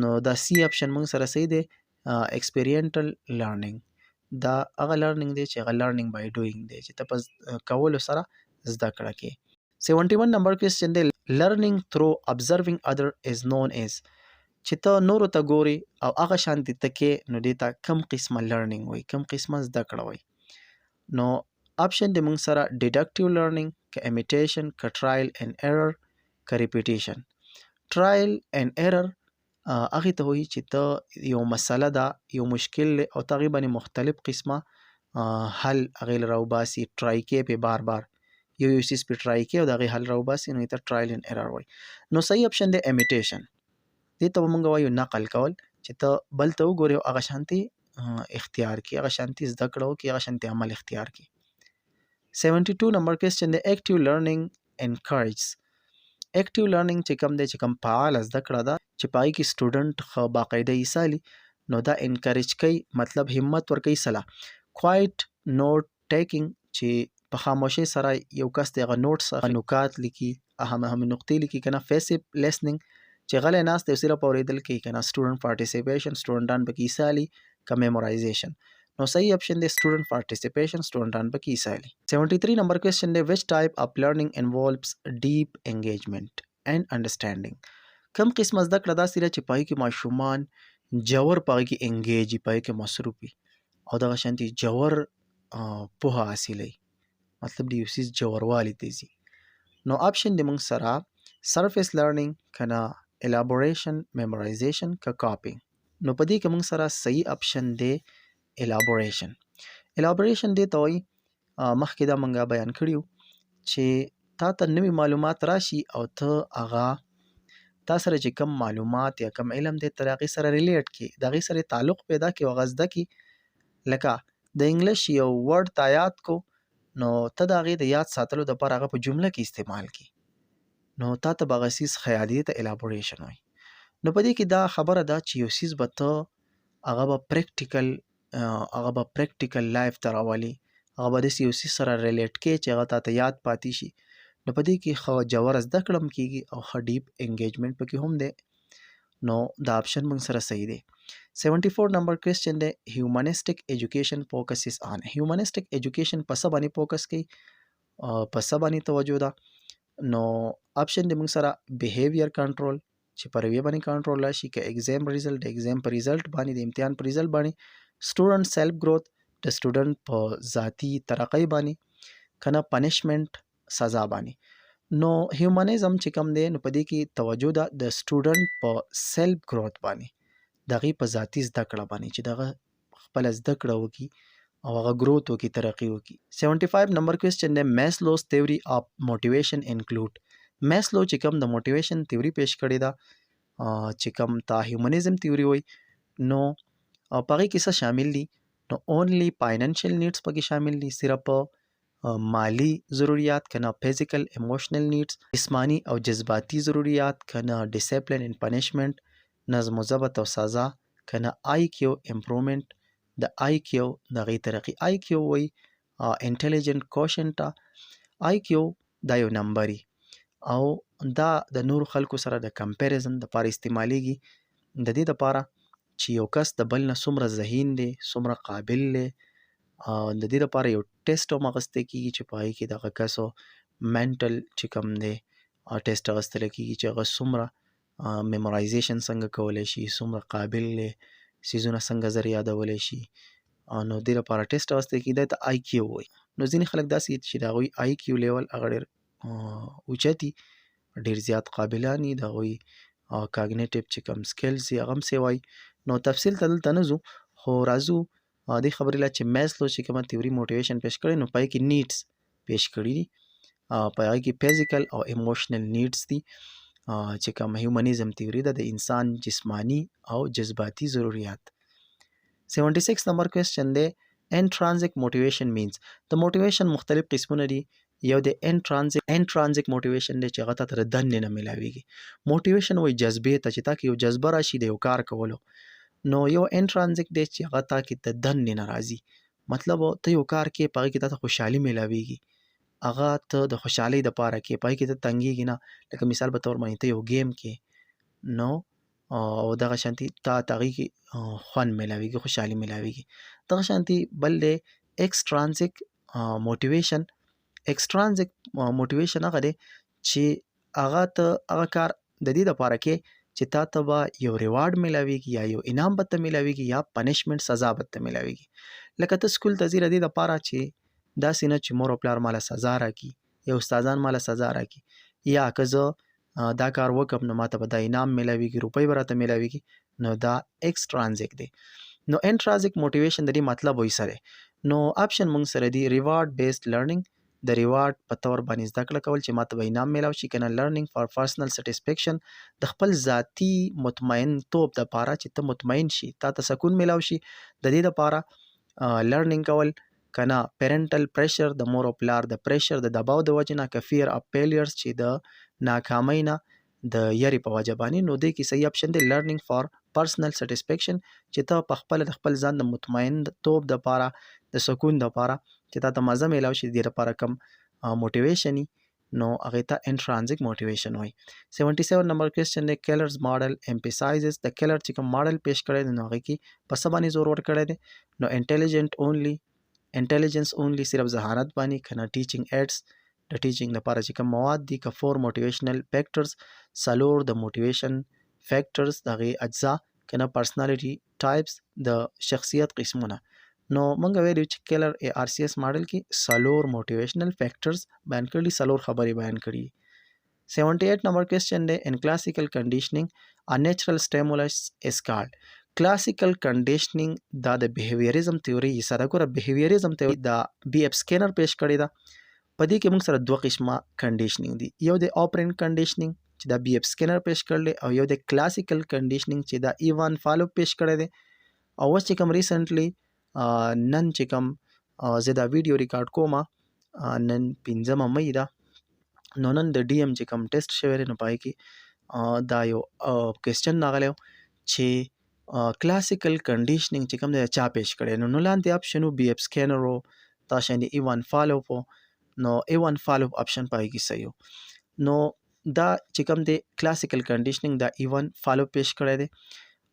نو دا سی اپشن موږ سره صحیح دی ایکسپیرینټل لرنینګ. دا هغه لرنینګ دی چې هغه لرنینګ بای ډوینګ دی چې ته په کولو سره زده کړه کې. 71 نمبر کوېسچن دی لرنینګ تھرو ابزرونګ ادر از نون ایز. چې ته نورو ته ګوري او هغه شانتې ته کې، نو دې ته کم قسمه لرنینګ وایي، کم قسمه زده کړه وایي. نو اپشن دی موږ سره ډیډکټیو لرنینګ، که امیټیشن، که ټرایل اینډ ایرر، که ریپیټیشن. ټرایل اینډ ایرر هغې ته وایي چې ته یو مسله ده، یو مشکل دی او ته هغې باندې مختلف قسمه حل هغې له راوباسي، ټرای کوې پې بار بار، یو څیز پې ټرای کوې او د هغې حل راوباسي، نو ته ټرایل اینډ ایرر وایي. نو صحیح اپشن دی امیټیشن. دې ته به موږ وایو نقل کول، چې ته بل ته وګورې او هغه شانتې اختیار کړي، هغه شانتې زده کړه وکړي، هغه شانتې عمل اختیار کړي. 72 نمبر کوېسچن دی اکټیو لرنینګ انکریجز. اکټیو لرنینګ چې کوم دی چې کوم فعاله زده کړه ده چې په هغې کې سټوډنټ ښه باقاعده ایسالي، نو دا انکریج کوي، مطلب همت ورکوي. سله کوایټ نوټ ټیکینګ چې په خاموشۍ سره یو کس دی هغه نوټس، نکات لیکي، اهم نقطې لیکي، که نه فیسیو لیسنینګ چې غلی ناست دی او صرف اورېدل کوي، که نه سټوډنټ پارټیسیپیشن، سټوډنټان پکې ایسالي، که میمورایزیشن. نو صحیح اپشن دی سټوډنټ پارټیسیپیشن، سټوډنټان پکې ایسالي. 73 نمبر کوېسچن دی وچ ټایپ اف لرنینګ انوالوز ډیپ انګیجمنٹ اینډ انډرسټینډینګ. کم قسمه زده کړه داسې ده چې په هغې کې ماشومان جوور په هغې کې انګیج وي، په هغې کې مصروف وي او دغه شانتې جوور پوهه حاصلوي، مطلب د یو څیز جوړوالي ته ځي. نو اپشن دی موږ سره سرفیس لرنینګ، که نه الابوریشن، میمورایزیشن، که کاپینګ. نو په دې کې موږ سره صحیح اپشن دی الابوریشن. الابوریشن دې ته وایي، مخکې دا موږ بیان کړي وو چې تا ته نوي معلومات راشي او ته هغه تا سره چې کم معلومات یا کم علم دی ته د هغې سره ریلیټ کړي، د هغې سره تعلق پیدا کړي او هغه زده کړي. لکه د انګلیش یو ورډ تا یاد کو، نو ته د هغې د یاد ساتلو دپاره هغه په جمله کې استعمال کړي، نو تا ته به هغه څیز خیالي ته الابوریشن وایي. نو په دې کې دا خبره ده چې یو څیز به ته هغه به پریکټیکل لایف ته راولي، هغه به داسې یو څیز سره ریلیټ کړي چې هغه تا ته یاد پاتې شي. نو په دې کې ښه جوره زده کړه هم کېږي او ښه ډیپ انګیجمنټ پکې هم دی. نو دا اپشن موږ سره صحیح دی. 74 نمبر کوېسچن دی هیومنسټک ایجوکیشن فوکسز آن. هیومنسټک ایجوکیشن په څه باندې فوکس کوي، په څه باندې توجه ده؟ نو اپشن دی موږ سره بیهیویر کنټرول، چې په رویه باندې کنټرول راشي، که ایگزام ریزلټ، د ایگزام په ریزلټ باندې، د امتحان په ریزلټ باندې، سټوډنټ سیلف گروث، د سټوډنټ په ذاتي ترقۍ باندې، که نه پنشمنټ، سزا باندې. نو هیومنزم چې کوم دی نو په دې کې توجه ده د سټوډنټ په سیلف گروث باندې، د هغې په ذاتي زده کړه باندې چې دغه خپله زده کړه وکړي او هغه گروث وکړي، ترقي وکړي. 75 نمبر کوېسچن دی میسلوز تھیوري آف موټیویشن انکلوډ. میسلو چې کوم د موټیویشن تھیوري پیش کړې ده، چې کوم تا هیومنزم تھیوري وایي، نو په هغې کې څه شامل دي؟ نو اونلی فاینانشل نیډس پکې شامل دي، صرف مالی ضروریات، که نه فزیکل ایموشنل نیډس، جسمانی او جذباتی ضروریات، که نه ډسپلن اینڈ پنشمنٹ، نظم و ضبط او سزا، که نه آی کیو امپرومنٹ، د آی کیو د هغې ترقي. آی کیو وایي انټیلیجنت کوشنټ آی کیو دا یو نمبر او دا د نورو خلکو سره د کمپیریزن دپاره استعمالیږي د دې دپاره چې یو کس د بل نه څومره ذهین دی څومره قابل دی د دې دپاره یو ټیسټ هم اخیستی کېږي چې په هغې کې دغه کسو منټل چې کوم دی ټیسټ اخیستلی کېږي چې هغه څومره میمورایزیشن څنګه کولی شي څومره قابل دی څیزونه څنګه زر یادولی شي نو دې لپاره ټیسټ اخیستی کېږي دی ته آی کیو وایي نو ځینې خلک داسې دي چې د هغوی آی کیو لیول هغه ډېر اوچت دي ډېر زیات قابلان دي د هغوی کاګنیټیو چې کوم سکلز دي هغه هم سی وایي نو تفصیل ته دلته نه ځو خو راځو دې خبرې لا چې میسلو چې کومه تیوري موټیویشن پیش کړی نو په هغې کې نیډس پیش کړي دي په هغې کې فزیکل او ایموشنل نیډس دي چې کوم هیومنیزم تیوري ده د انسان جسمانی او جذباتي ضروریات 76 نمبر کوېسچن دی انټرانزک موټیویشن مینز د موټیویشن مختلف قسمونه دي یو د انټرانزک موټیویشن دی چې هغه ته د دننه نه میلاویږي موټیویشن وایي جذبې ته چې تا کې یو جذبه راشي د یو کار کولو نو یو انټرانزک دی چې هغه تا کې د دننه نه راځي مطلب ته یو کار کې په هغې کې تا ته خوشحالي میلاویږي هغه ته د خوشحالۍ دپاره کې په هغې کې ته تنګېږي نه لکه مثال په طور باندې ته یو گیم کې نو او دغه شانتي تا ته هغې کې خوند میلاویږي خوشحالي میلاویږي دغه شانتي بل دی ایکسټرانزک موټیویشن ایکسټرانزک موټیویشن هغه دی چې هغه ته هغه کار د دې دپاره کې چې تا ته به یو ریوارډ میلاویږي یا یو انعام به ته میلاویږي یا پنشمنټ سزا به ته میلاویږي لکه ته سکول ته ځې د دې دپاره چې داسې نه چې مور او پلار ماله سزا راکړي یا استادان ماله سزا راکړي یا که زه دا کار وکړم نو ماته به دا انعام میلاویږي روپۍ به راته میلاویږي نو دا ایکسټرانزک دی نو انټرانزک موټیویشن د دې مطلب وایي څه دی نو آپشن موږ سره دی ریوارډ بیسډ لرننګ د ریوارډ په تور باندې زده کړه کول چې ماته به انعام میلاو شي کنه لرننګ فار پرسنل سټیسفیکشن د خپل ذاتي مطمئن توب دپاره چې ته مطمئن شي تا ته سکون میلاو شي د دې دپاره لرننګ کول کنه پیرنټل پریشر د مور او پلار د پریشر د دباو د وجې نه که فیر اف فیلیرز چې د ناکامۍ نه د یری په وجه باندې نو دې کې صحیح اپشن دی لرننګ فار پرسنل سټیسفیکشن چې ته په خپل د خپل ځان د مطمئن توب دپاره د سکون دپاره چې تا ته مزه میلاو شي د دې لپاره کم موټیویشن نو هغې ته انټرانزک موټیویشن وایي 77 نمبر کوېسچن دی کیلرز ماډل امپیسایزز د کیلر چې کوم ماډل پیش کړی دی نو هغې کې په څه باندې زور ورکړی دی نو انټیلیجنس اونلی صرف ذهانت باندې که نه ټیچینګ ایډس د ټیچینګ لپاره چې کوم مواد دي که 4 موټیویشنل فیکټرز څلور د موټیویشن فیکټرز د هغې اجزا که نه پرسنالټي ټایپس د شخصیت قسمونه نو مونږ ویلو چې کیلر اے آر سی ایس ماډل کې څلور موټیویشنل فیکټرز بیان کړي څلور خبرې بیان کړي 78 نمبر کوېسچن دی ان کلاسیکل کنډیشننګ ا نیچرل سټیمولس از کالډ کلاسیکل کنډیشننګ دا د بیهیویریزم تیوري یې سره ګوره بیهیویریزم تیوري دا بی اف سکینر پیش کړې ده په دې کې موږ سره دوه قسمه کنډیشننګ دي یو د آپرینټ کنډیشننګ چې دا بی اف سکینر پیش کړل او یو د کلاسیکل کنډیشننګ چې دا ایوان فالو پیش کړی دی او اوس چې کوم ریسنټلی نن چې کوم زه دا ویډیو ریکارډ کوم نن 15 مې ده نو نن د ډي ایم چې کوم ټیسټ شوی دی نو په هغې کې دا یو کوېسچن راغلی چې کلاسیکل کنډیشننګ چې کوم دی چا پیش کړی نو لاندې اپشن و بی اف سکینر و دا شان دی ایوان فالو نو ایوان فالو اپشن په هغې کې صحیح نو دا چې کوم دی کلاسیکل کنډیشننګ دا ایوان فالو پیش کړی دی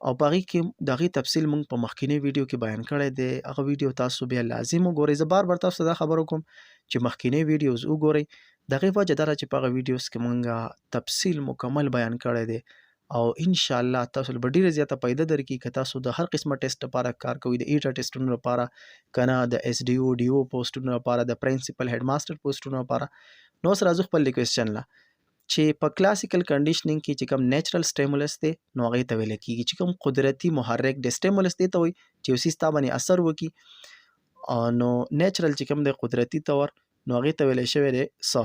او په هغې کې د هغې تفصیل موږ په مخکینی ویډیو کې بیان کړی دی هغه ویډیو تاسو بیا لازم وګورئ زه بار تاسو ته دا خبره کوم چې مخکینی ویډیوز وګورئ د هغې وجه دا ده چې په هغه ویډیوز کې موږ تفصیل مکمل بیان کړی دی او انشاءالله تاسو له به ډېره زیاته فایده درکړي که تاسو د هر قسمه ټیسټ لپاره کار کوئ د ایټا ټیسټونو لپاره که نه د ایس ډي او ډي او پوسټونو لپاره د پرنسپل هیډ ماسټر پوسټونو لپاره نو اوس راځو خپل کوېسچن له چې په کلاسیکل کنډیشننګ کې چې کوم نیچرل سټیمولس دی نو هغې ته ویل کېږي چې کوم قدرتي محرک دی سټیمولس دی ته وایي چې یو څیز تا باندې اثر وکړي نو نیچرل چې کوم دی قدرتي طور نو هغې ته ویلی شوی دی څه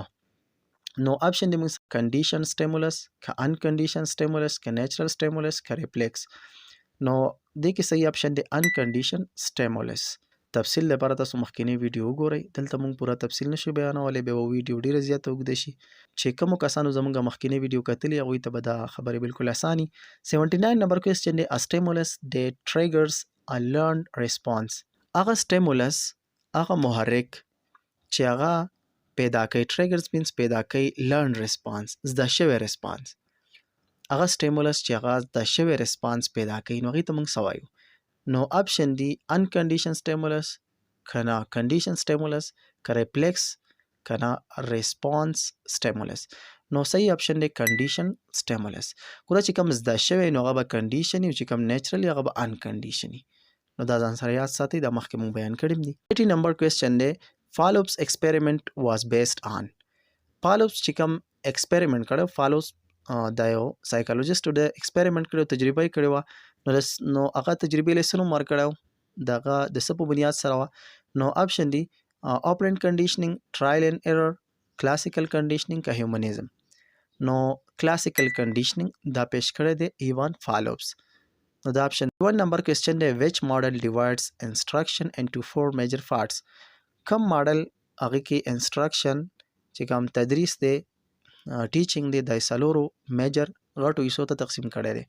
نو اپشن دی موږ کنډیشن سټیمولس که انکنډیشن سټیمولس که نیچرل سټیمولس که ریفلیکس نو دې کې صحیح اپشن دی انکنډیشن سټیمولس تفصیل لپاره تاسو مخکینی ویډیو وګورئ دلته موږ پوره تفصیل نشو بیانولی بیا به ویډیو ډیره زیاته اوږده شي چې کومو کسانو زموږ مخکینی ویډیو کتلي هغوی ته به دا خبرې بالکل اساني 79 نمبر کوېسچن دی ا سټیمولس دی ټریګرز ا لرنډ ریسپانس هغه سټیمولس هغه محرک چې هغه پیدا کوي. ټریګرز مینس پیدا کوي لرن ریسپانس، زده شوی ریسپانس. هغه سټیمولس چې هغه زده شوی ریسپانس پیدا کوي نو هغې ته موږ څه وایو؟ نو اپشن دی انکنډیشن سټیمولس، کنه کنډیشن سټیمولس، که ریفلیکس، کنه ریسپانس سټیمولس. نو صحیح اپشن دی کنډیشن سټیمولس. ګوره چې کوم زده شوی نو هغه به کنډیشن وي، چې کوم نیچرلی هغه به انکنډیشن وي. نو دا ځان سره یاد ساتئ، دا مخکې مونږ بیان کړي دي. 80 نمبر کوېسچن دی فالوپس ایکسپریمنٹ واز بیسډ آن. فالوپس چې کوم ایکسپریمنٹ کړی، فالوپس دا یو سایکالوجسټ د ایکسپریمنٹ کړی، تجربه یې کړې وه. نو هغه تجربې له څه نوم ورکړی و؟ د هغه د څه په بنیاد سره وه؟ نو اپشن دی آپرنٹ کنډیشننګ، ټرایل اینډ ایرر، کلاسیکل کنډیشننګ که هیومنزم. نو کلاسیکل کنډیشننګ دا پیش کړی دی ایوان فالوپس. نو دا اپشن 1 نمبر کوېسچن دی which model divides instruction into 4 major parts. کم ماډل هغې کې انسټرکشن چې کوم تدریس دی، ټیچینګ دی، د څلورو میجر غټو حصو ته تقسیم کړی دی.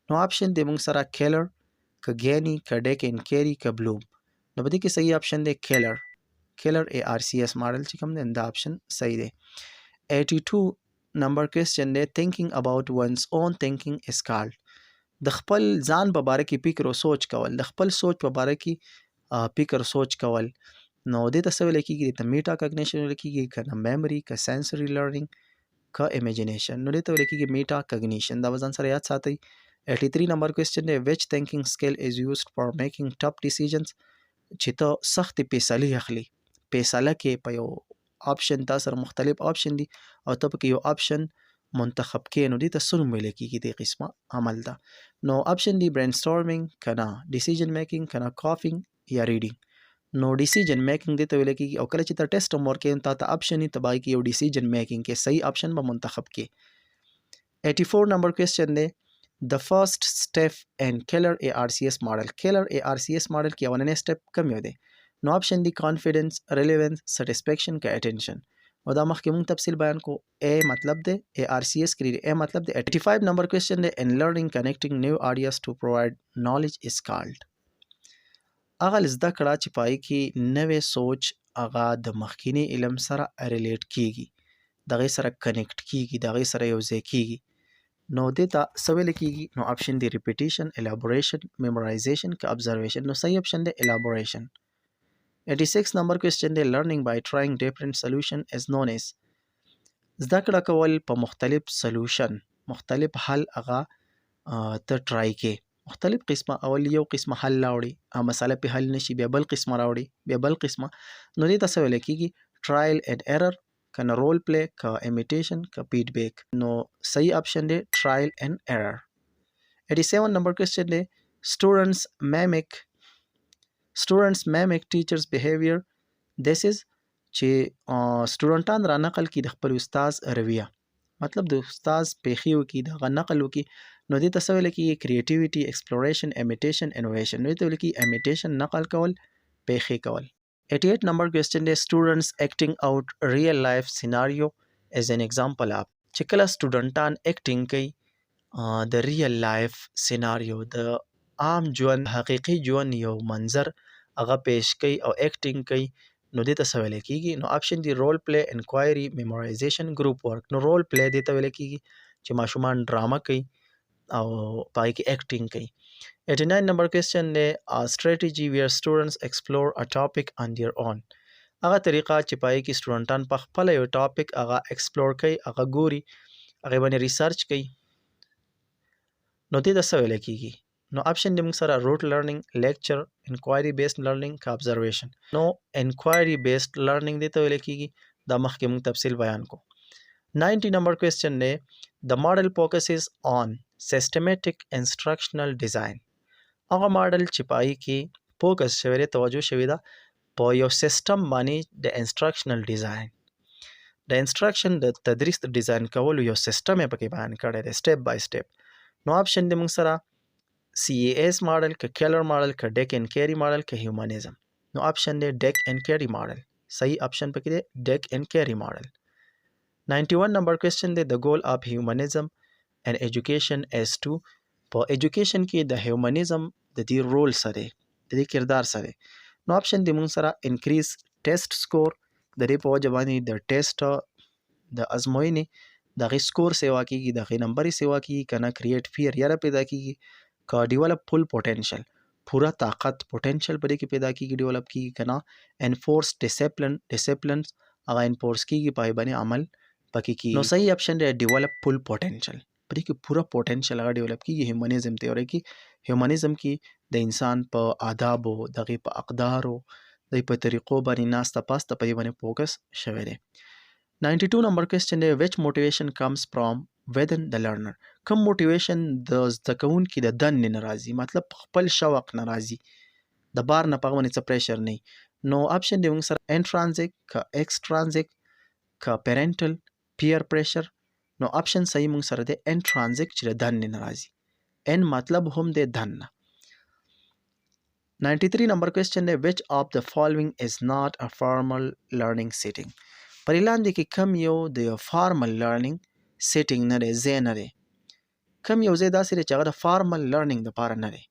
نو اپشن دی موږ سره کیلر، که ګینی، که ډیک اینډ کیری، که بلوم. نو په دې کې صحیح اپشن دی کیلر. کیلر ARCS ماډل چې کوم دی دا اپشن صحیح دی. 82 نمبر کوېسچن دی thinking about one's own thinking is called. د خپل ځان په باره کې فکر او سوچ کول، د خپل سوچ په باره کې فکر سوچ کول، نو دې ته څه ویل کېږي؟ دې ته میټا کګنیشن ویل کېږي، که نه میموري، که سینسري لرنینګ، که امیجینیشن. نو دې ته ویل کېږي میټا کګنیشن. دا به ځان سره یاد ساتئ. 83 نمبر کوېسچن دی which thinking skill is used for making tough decisions. چې ته سختې فیصلې اخلي، فیصله کې په یو آپشن تا سره مختلف آپشن دي او ته پکې یو آپشن منتخب کې، نو دې ته څه نوم ویل کېږي؟ دې قسمه عمل ده. نو آپشن دی برین سټارمینګ، که نه ډیسیژن میکینګ، که نه کافینګ یا ریډینګ. نو ډیسیژن میکینګ دې ته ویل کېږي. او کله چې ته ټیسټ هم ورکوې تا ته آپشن وي، ته به هغې کې یو ډیسیژن میکینګ کې صحیح آپشن به منتخب کې. 84 نمبر کوېسچن دی the first step in Keller ARCS model. Keller ARCS model کې اولنی سټپ کوم یو دی؟ نو آپشن دی کانفیډنس، ریلیونس، سټسفیکشن که اټینشن. او دا مخکې مونږ تفصیل بیان کو. A مطلب دی ARCS کې A مطلب دی. 85 نمبر کوېسچن دی in learning connecting new ideas to provide knowledge is called. هغه زده کړه چې پای کې نوې سوچ هغه د مخکینی علم سره ریلیټ کیږي، د هغې سره کنیکټ کیږي، د هغې سره یو ځای کیږي. نو دې ته څه ویل کېږي؟ نو آپشن دی ریپیټیشن، الابوریشن، میمورایزیشن که ابزرویشن. نو صحیح آپشن دی الابوریشن. 86 نمبر کوېسچن دی لرنینګ بای ټرایینګ ډیفرنٹ سلوشن از نون ایز. زده کړه کول په مختلف سلوشن، مختلف حل هغه ته ټرای کې، مختلف قسمه. اول یو قسمه حل راوړي، مسله پې حل نشي، بیا بل قسمه راوړي، بیا بل قسمه. نو دې ته څه ویل کېږي؟ ټرایل اینډ ایرر، که نه رول پلی، که امیټیشن، که فیډبیک. نو صحیح اپشن دی ټرایل اینډ ایرر. 87 نمبر کوېسچن دی students mimic teachers behavior. this is چې سټوډنټان را نقل کړي د خپل استاد رویه، مطلب د استاد پیښې وکړي، د هغه نقل وکړي. نو دې ته څه ویل کېږي؟ کریټیویټي، ایکسپلوریشن، امیټیشن، انوویشن. نو دې ته ویل کېږي امیټیشن، نقل کول، پیښې کول. 88 نمبر کوېسچن دی students acting out real life scenario as an example of. چې کله سټوډنټان ایکټینګ کوي د ریل لایف سیناریو، د عام ژوند، حقیقي ژوند یو منظر هغه پیش کوي او ایکټینګ کوي، نو دې ته څه ویل کېږي؟ نو آپشن دی رول پلی، انکوایري، میمورایزیشن، ګروپ ورک. نو رول پلی دې ته ویل کېږي چې ماشومان ډرامه کوي او په هغې کې ایکټینګ کوي. 89 نمبر کوېسچن دی strategy where students explore a topic on their own. هغه طریقه چې په هغې کې سټوډنټان په خپله یو ټاپک هغه ایکسپلور کوي، هغه ګوري، هغې باندې ریسرچ کوي. نو دې ته څه ویل کېږي؟ نو آپشن دی موږ سره روټ لرنینګ، لیکچر، انکوایري بیسډ لرنینګ که ابزرویشن. نو انکوایري بیسډ لرنینګ دې ته ویل کېږي. دا مخکې موږ تفصیل بیان کو. 90 نمبر کوېسچن دی the model focuses on systematic instructional design. هغه ماډل چې په هغې کې فوکس شوی دی، توجه شوې ده په یو سیسټم باندې د انسټرکشنل ډیزاین. د انسټرکشن د تدریس د ډیزاین کولو یو سیسټم یې پکې بیان کړی دی، سټیپ بای سټیپ. نو آپشن دی موږ سره CAS ماډل، که کیلر ماډل، که ډیک اینډ کیری ماډل، که هیومنزم. نو آپشن دی ډیک اینډ کیری ماډل. صحیح آپشن پکې دی ډیک اینډ کیری ماډل. 91 نمبر کوېسچن دی the goal of humanism and education is to. په ایجوکیشن کې د هیومنزم د دې رول څه دی، د دې کردار څه دی؟ نو آپشن دی موږ سره انکریز ټیسټ سکور، د دې په وجه باندې د ټیسټ د ازموینې د هغې سکور سیوا کېږي، د هغې نمبر یې سیوا کېږي که نه. کریټ فیر یره پیدا کېږي، که ډیولپ فل پوټینشل پوره طاقت پوټینشل په دې کې پیدا کېږي، ډیولپ کېږي که نه. انفورس ډسپلن هغه انفورس کېږي، په هغې باندې عمل پکې کېږي. نو صحیح اپشن دی ډیولپ فل پوټینشل، په دې کې پوره پوټینشل هغه ډیولپ کېږي. هیومنزم تیوري کې هیومنزم کې د انسان په آدابو، د هغې په اقدارو، د هغې په طریقو باندې ناسته پاسته په دې باندې فوکس شوی دی. 92 نمبر کوېسچن دی which motivation comes from within the learner. کوم موټیویشن د زده کوونکي د دننه نه راځي، مطلب خپل شوق نه راځي، د بار نه په هغه باندې څه پریشر نه وي. نو اپشن دی موږ سره انټرانزیک که ایکسټرانزیک که پیرنټل پیر پریشر. نو اپشن صحیح موږ سره دی انټرانزیک چې د دننه نه راځي. ان مطلب هم دی دننه. 93 نمبر کوېسچن دی which of the following is not a formal learning setting. پر لاندې کې کم یو د فارمل لرننګ سیټینګ نه دی، ځای نه دی. کم یو ځای داسې دی چې هغه د فارمل لرننګ دپاره نه دی.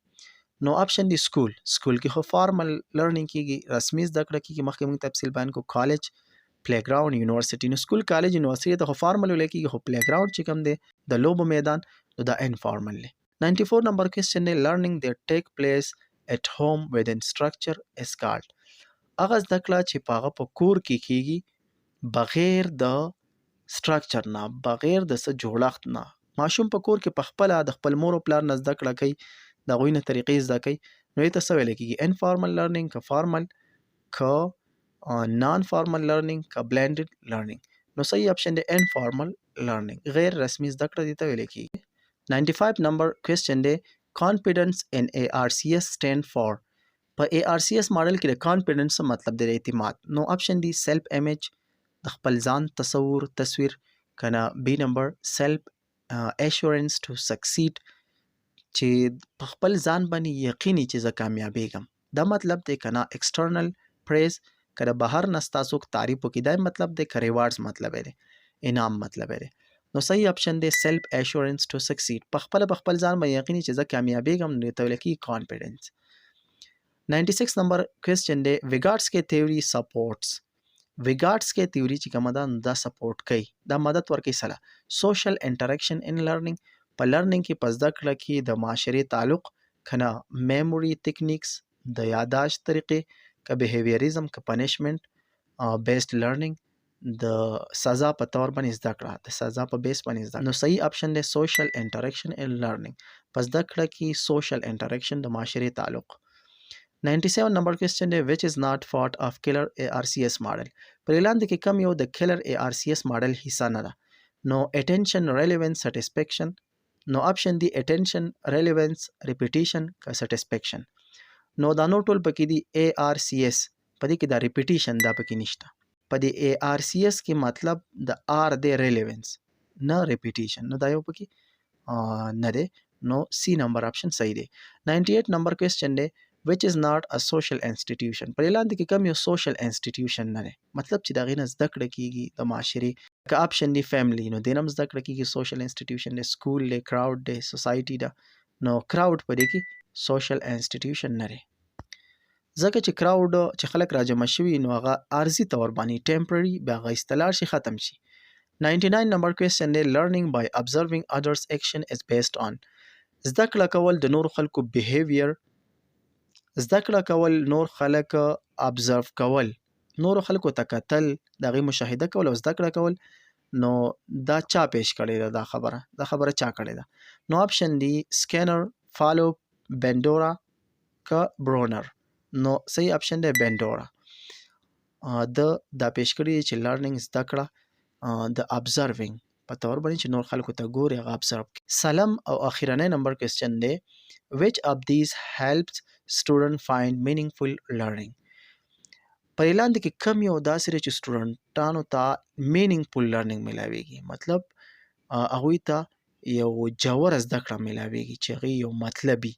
نو اپشن دی سکول کې خو فارمل لرننګ کېږي، رسمي زده کړه کېږي. مخکې موږ تفصیل بیان کړو. کالج، پلی ګراوند، یونیورسټي. نو سکول، کالج، یونیورسټي ته خو فارمل ویلی کېږي، خو پلی ګراوند چې کوم دی د لوبو میدان، نو دا انفارمل دی. 94 نمبر کوېسچن دی لرننګ that take place at home within structure is called. هغه زده کړه چې په هغه په کور کې کېږي بغیر د سټرکچر نه، بغیر د څه جوړښت نه. ماشوم په کور کې په خپله د خپل مور او پلار نه زده کړه کوي، د هغوی نه طریقې زده کوي. نو دې ته څه ویلی کېږي؟ انفارمل لرننګ که فارمل که نان فارمل لرننګ که بلینډډ لرننګ. نو صحیح اپشن دی انفارمل لرننګ، غیر رسمي زده کړه دې ته ویلی کېږي. 95 نمبر کوېسچن دی کانفیډنس ان ARCS stand for. په ARCS ماډل کې د کانفیډنس مطلب دی اعتماد. نو اپشن دی سیلف امیج، د خپل ځان تصویر که نه. بی نمبر سیلف ایشورنس ټو سکسیډ، چې په خپل ځان باندې یقیني چې زه کامیابېږم، دا مطلب دی که نه. ایکسټرنل پریز، که د بهر نه ستا څوک تعریف وکړي، دا مطلب دی. که ریوارډز مطلب دی، انعام مطلب دی. نو صحیح اپشن دی سیلف ایشورنس ټو سکسیډ، په خپل ځان باندې یقیني چې زه کامیابېږم، نو دې ته ویل کېږي کانفیډنس. 96 نمبر کوېسچن دی ویګاټسکی تیوري سپورټس. ویګاټسکی تیوري چې کومه ده دا سپورټ کوي، دا مدد ورکوي سره سوشل انټریکشن ان لرننګ، په لرننګ کې په زده کړه کې د معاشرې تعلق، که نه میموري تکنیکس، د یاداشت طریقې، که بیهیویریزم، که پنشمنټ بیسډ لرننګ، د سزا په طور باندې زده کړه، د سزا په بیس باندې زده کړه. نو صحیح اپشن دی سوشل انټریکشن ان لرننګ، په زده کړه کې سوشل انټریکشن، د معاشرې تعلق. 97 نمبر کوېسچن دی which is not part of killer ARCS model. پر لاندې کې کم یو د کلر ARCS ماډل حصہ نه ده. نو attention relevance satisfaction. نو اپشن دی attention relevance repetition که satisfaction. نو دا نو ټول پکې دی ARCS، په دې کې دا repetition دا پکې نشته. په دې ARCS کې مطلب د R دی relevance نه repetition، نو دا یو پکې نه دی. نو سی نمبر اپشن صحیح دی. 98 نمبر کوېسچن دی which is not a social institution. پر لاندې کې کم یو سوشل انسټیټیوشن نه دی، مطلب چې د هغې نه زده کړه کېږي د معاشرې. که اپشن دی فیملی، نو دې نه هم زده کړه کېږي، سوشل انسټیټیوشن دی. سکول دی، کراوډ دی، سوسایټي ده. نو کراوډ په دې کې سوشل انسټیټیوشن نه دی، ځکه چې کراوډ چې خلک راجمع شوي نو هغه عارضي طور باندې ټیمپرري، بیا هغه اصطلاح شي، ختم شي. 99 نمبر کوېسچن دی لرننګ by observing others action is based on. زده کړه کول د نورو خلکو بیهیویر، زده کړه کول نور خلک ابزرو کول، نورو خلکو ته کتل، د هغې مشاهده کول او زده کړه کول. نو دا چا پیش کړې ده دا خبره چا کړې ده؟ نو اپشن دی سکینر، فالو، بینډورا که برونر. نو صحیح اپشن دی بینډورا. دا پیش کړي چې لرننګ زده کړه د ابزروینګ په طور باندې چې نور خلکو ته ګوري، هغه ابزرو کړي. سلم او اخیرنی نمبر کوېسچن دی which of these helps student find meaningful learning. په لاندې کې کم یو داسې دی چې سټوډنټانو ته meaningful learning ملاویږي، مطلب هغوی ته یو جوړه زده کړه ملاویږي چې هغې یو مطلبي.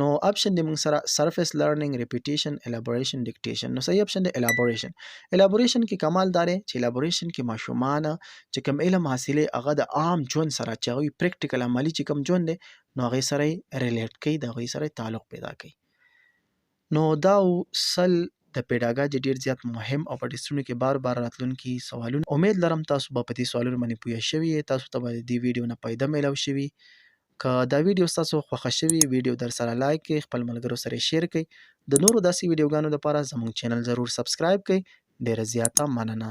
نو اپشن دی موږ سره سرفیس لرننګ، ریپیټیشن، الابوریشن، ډیکټیشن. نو صحیح اپشن دی الابوریشن. الابوریشن کې کمال دا دی چې الابوریشن کې ماشومان چې کوم علم حاصلې هغه د عام ژوند سره چې هغوی پریکټیکل عملي چې کوم ژوند دی نو هغې سره یې ریلیټ کوي، د هغوی سره یې تعلق پیدا کوي. نو دا 100 د پیډاګاجي ډیر زیات مهم او په ټیسټونو کې بار بار راتلونکي سوالونه. امید لرم تاسو به په دې سوالونو باندې پوه شوي یې. تاسو ته به د دې ویډیو نه فایده میلاو شوي. که دا ویډیو ستاسو خوښه شوي ویډیو در سره لایک کړئ، خپل ملګرو سره شیر کړئ. د نورو داسې ویډیوګانو لپاره زموږ چینل ضرور سبسکرایب کړئ. ډیره زیاته مننه.